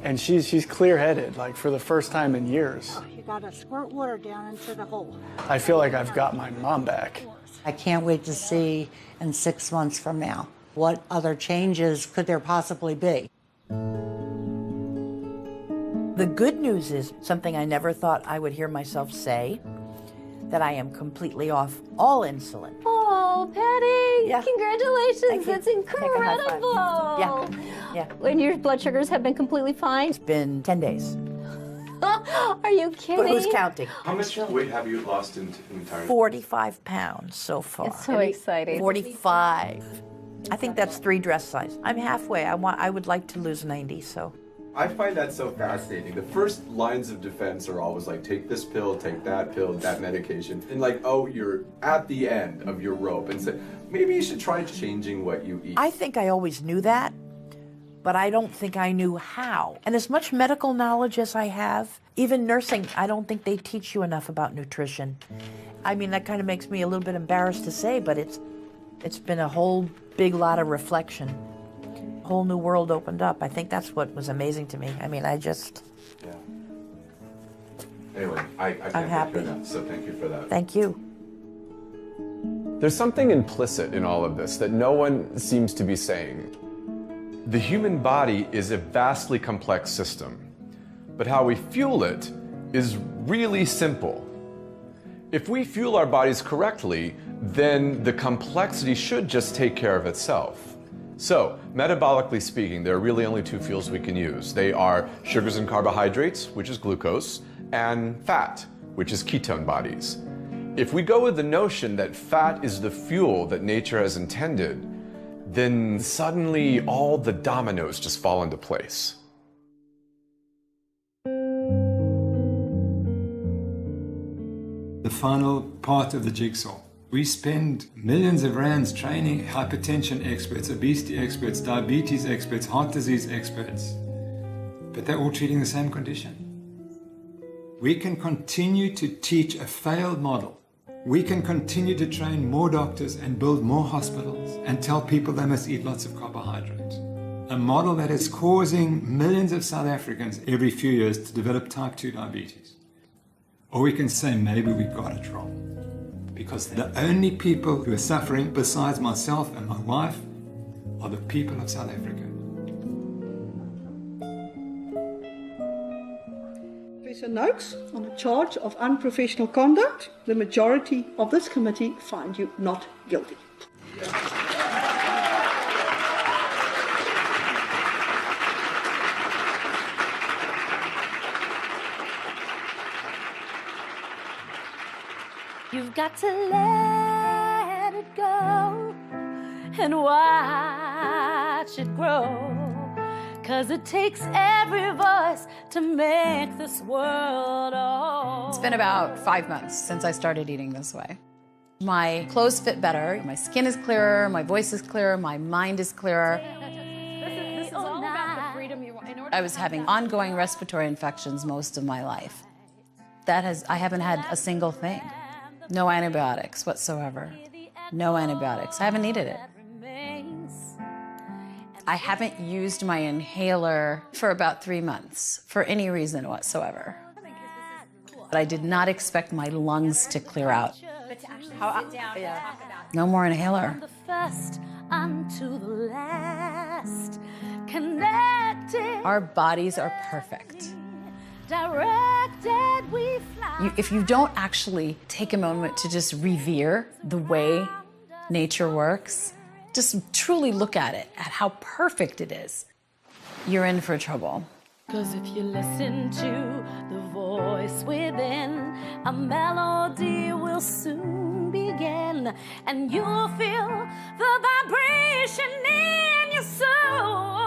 and she's clear-headed, like for the first time in years. Oh, you gotta squirt water down into the hole. I feel like I've got my mom back. I can't wait to see in 6 months from now, what other changes could there possibly be? The good news is something I never thought I would hear myself say, that I am completely off all insulin. Oh, Patty! Yeah. Congratulations! That's incredible! Yeah. And your blood sugars have been completely fine? It's been 10 days. Are you kidding? But who's counting? How much weight have you lost in entirety? 45 pounds so far. It's so exciting. 45. I think that's 3 dress size. I'm halfway. I would like to lose 90, so. I find that so fascinating. The first lines of defense are always like, take this pill, take that pill, that medication. And like, oh, you're at the end of your rope. And so maybe you should try changing what you eat. I think I always knew that, but I don't think I knew how. And as much medical knowledge as I have, even nursing, I don't think they teach you enough about nutrition. I mean, that kind of makes me a little bit embarrassed to say, but it's been a whole big lot of reflection. Whole new world opened up. I think that's what was amazing to me. I mean, I just... Yeah. Anyway, I I'm happy. That, so thank you for that. Thank you. There's something implicit in all of this that no one seems to be saying. The human body is a vastly complex system, but how we fuel it is really simple. If we fuel our bodies correctly, then the complexity should just take care of itself. So, metabolically speaking, there are really only 2 fuels we can use. They are sugars and carbohydrates, which is glucose, and fat, which is ketone bodies. If we go with the notion that fat is the fuel that nature has intended, then suddenly all the dominoes just fall into place. The final part of the jigsaw. We spend millions of rands training hypertension experts, obesity experts, diabetes experts, heart disease experts, but they're all treating the same condition. We can continue to teach a failed model. We can continue to train more doctors and build more hospitals and tell people they must eat lots of carbohydrates. A model that is causing millions of South Africans every few years to develop type 2 diabetes. Or we can say maybe we got it wrong. Because the only people who are suffering besides myself and my wife are the people of South Africa. Professor Noakes, on a charge of unprofessional conduct, the majority of this committee find you not guilty. You've got to let it go and watch it grow. 'Cause it takes every voice to make this world whole. It's been about 5 months since I started eating this way. My clothes fit better, my skin is clearer, my voice is clearer, my mind is clearer. This is all about the freedom you want. I was having ongoing respiratory infections most of my life. I haven't had a single thing. No antibiotics whatsoever. No antibiotics. I haven't needed it. I haven't used my inhaler for about 3 months for any reason whatsoever. But I did not expect my lungs to clear out. No more inhaler. From the first unto the last, connected. Our bodies are perfect. Directed we fly. If you don't actually take a moment to just revere the way nature works, just truly look at it, at how perfect it is, you're in for trouble. 'Cause if you listen to the voice within, a melody will soon begin, and you'll feel the vibration in your soul.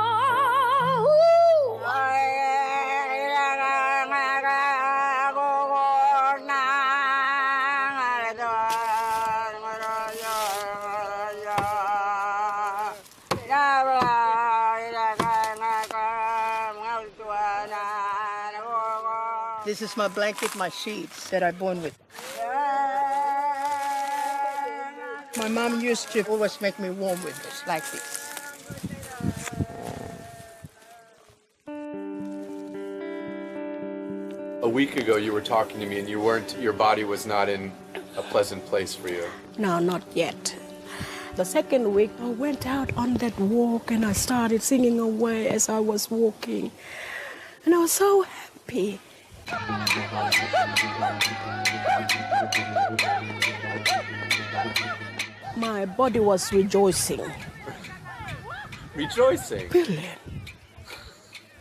This is my blanket, my sheets that I born with. My mom used to always make me warm with this, like this. A week ago, you were talking to me, and your body was not in a pleasant place for you. No, not yet. The second week, I went out on that walk and I started singing away as I was walking. And I was so happy. My body was rejoicing. Rejoicing? Brilliant.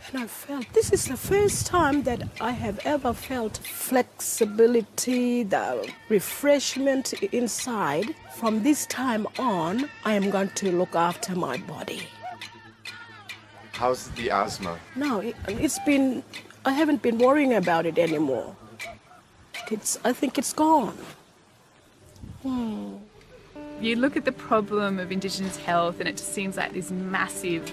And I felt, this is the first time that I have ever felt flexibility, the refreshment inside. From this time on, I am going to look after my body. How's the asthma? No, I haven't been worrying about it anymore. I think it's gone. You look at the problem of Indigenous health and it just seems like this massive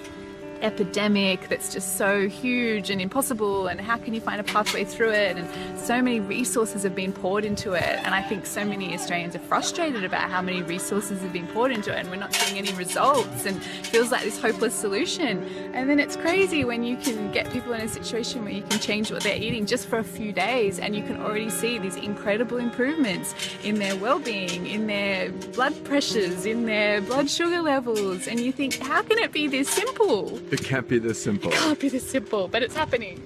epidemic that's just so huge and impossible, and how can you find a pathway through it, and so many resources have been poured into it, and I think so many Australians are frustrated about how many resources have been poured into it and we're not seeing any results, and it feels like this hopeless solution. And then it's crazy when you can get people in a situation where you can change what they're eating just for a few days, and you can already see these incredible improvements in their well-being, in their blood pressures, in their blood sugar levels, and you think, how can it be this simple? It can't be this simple. It can't be this simple, but it's happening.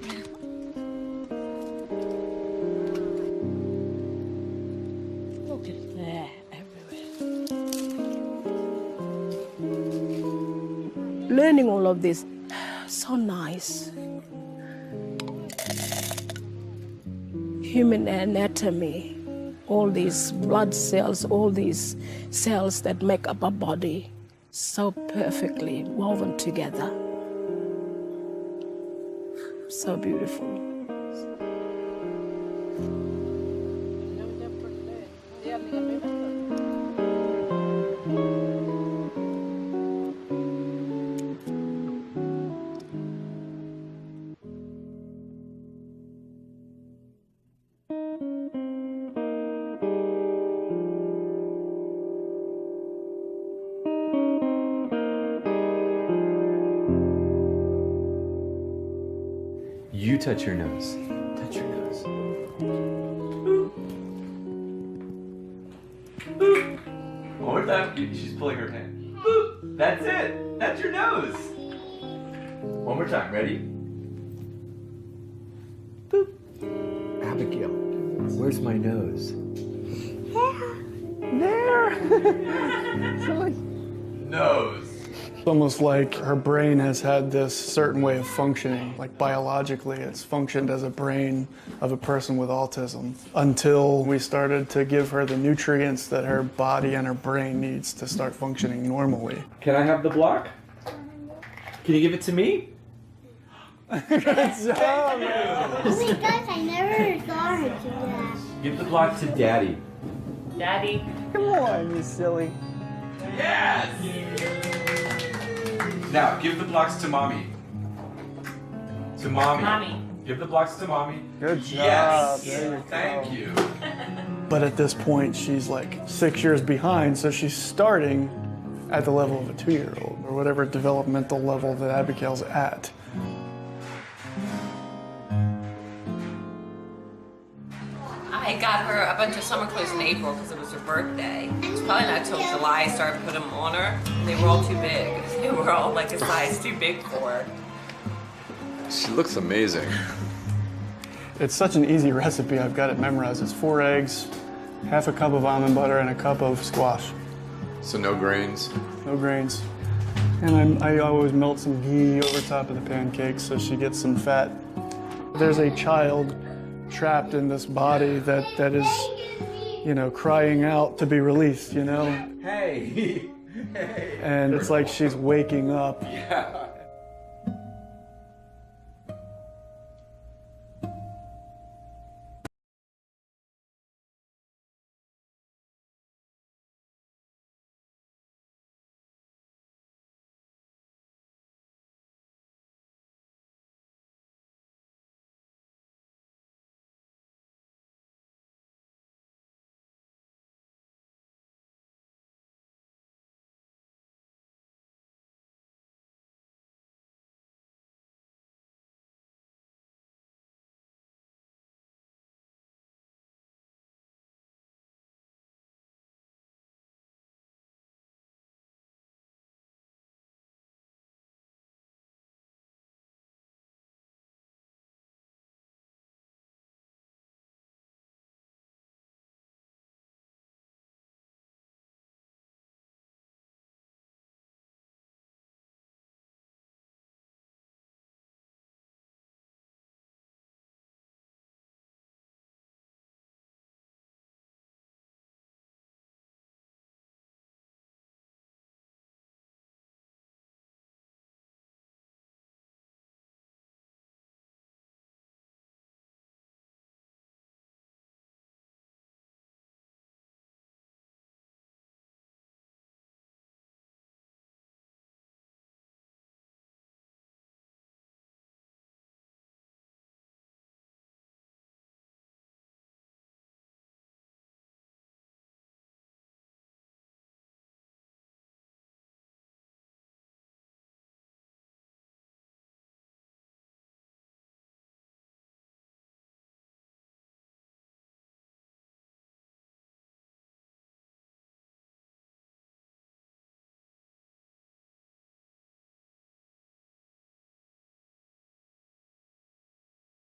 Look at that everywhere. Learning all of this, so nice. Human anatomy, all these blood cells, all these cells that make up our body, so perfectly woven together. So beautiful. You touch your nose. Touch your nose. One more time. She's pulling her hand. Boop. That's it. That's your nose. One more time. Ready? Boop. Abigail, where's my nose? There. Nose. It's almost like her brain has had this certain way of functioning. Like biologically, it's functioned as a brain of a person with autism until we started to give her the nutrients that her body and her brain needs to start functioning normally. Can I have the block? Can you give it to me? Good job, man. Oh my gosh, I never saw her do that. Give the block to Daddy. Daddy. Come on, you silly. Yes! Now, give the blocks to Mommy. To Mommy. Mommy. Give the blocks to Mommy. Good job. Yes! There you go. Thank you. But at this point, she's like 6 years behind, so she's starting at the level of a 2-year-old, or whatever developmental level that Abigail's at. I got her a bunch of summer clothes in April because it was her birthday. It's probably not till July I started putting them on her. And they were all too big. They were all like a size too big for her. She looks amazing. It's such an easy recipe. I've got it memorized. It's 4 eggs, half a cup of almond butter, and a cup of squash. So no grains? No grains. And I always melt some ghee over top of the pancakes so she gets some fat. There's a child trapped in this body that is, you know, crying out to be released, you know? Hey! Hey! And it's like she's waking up. Yeah.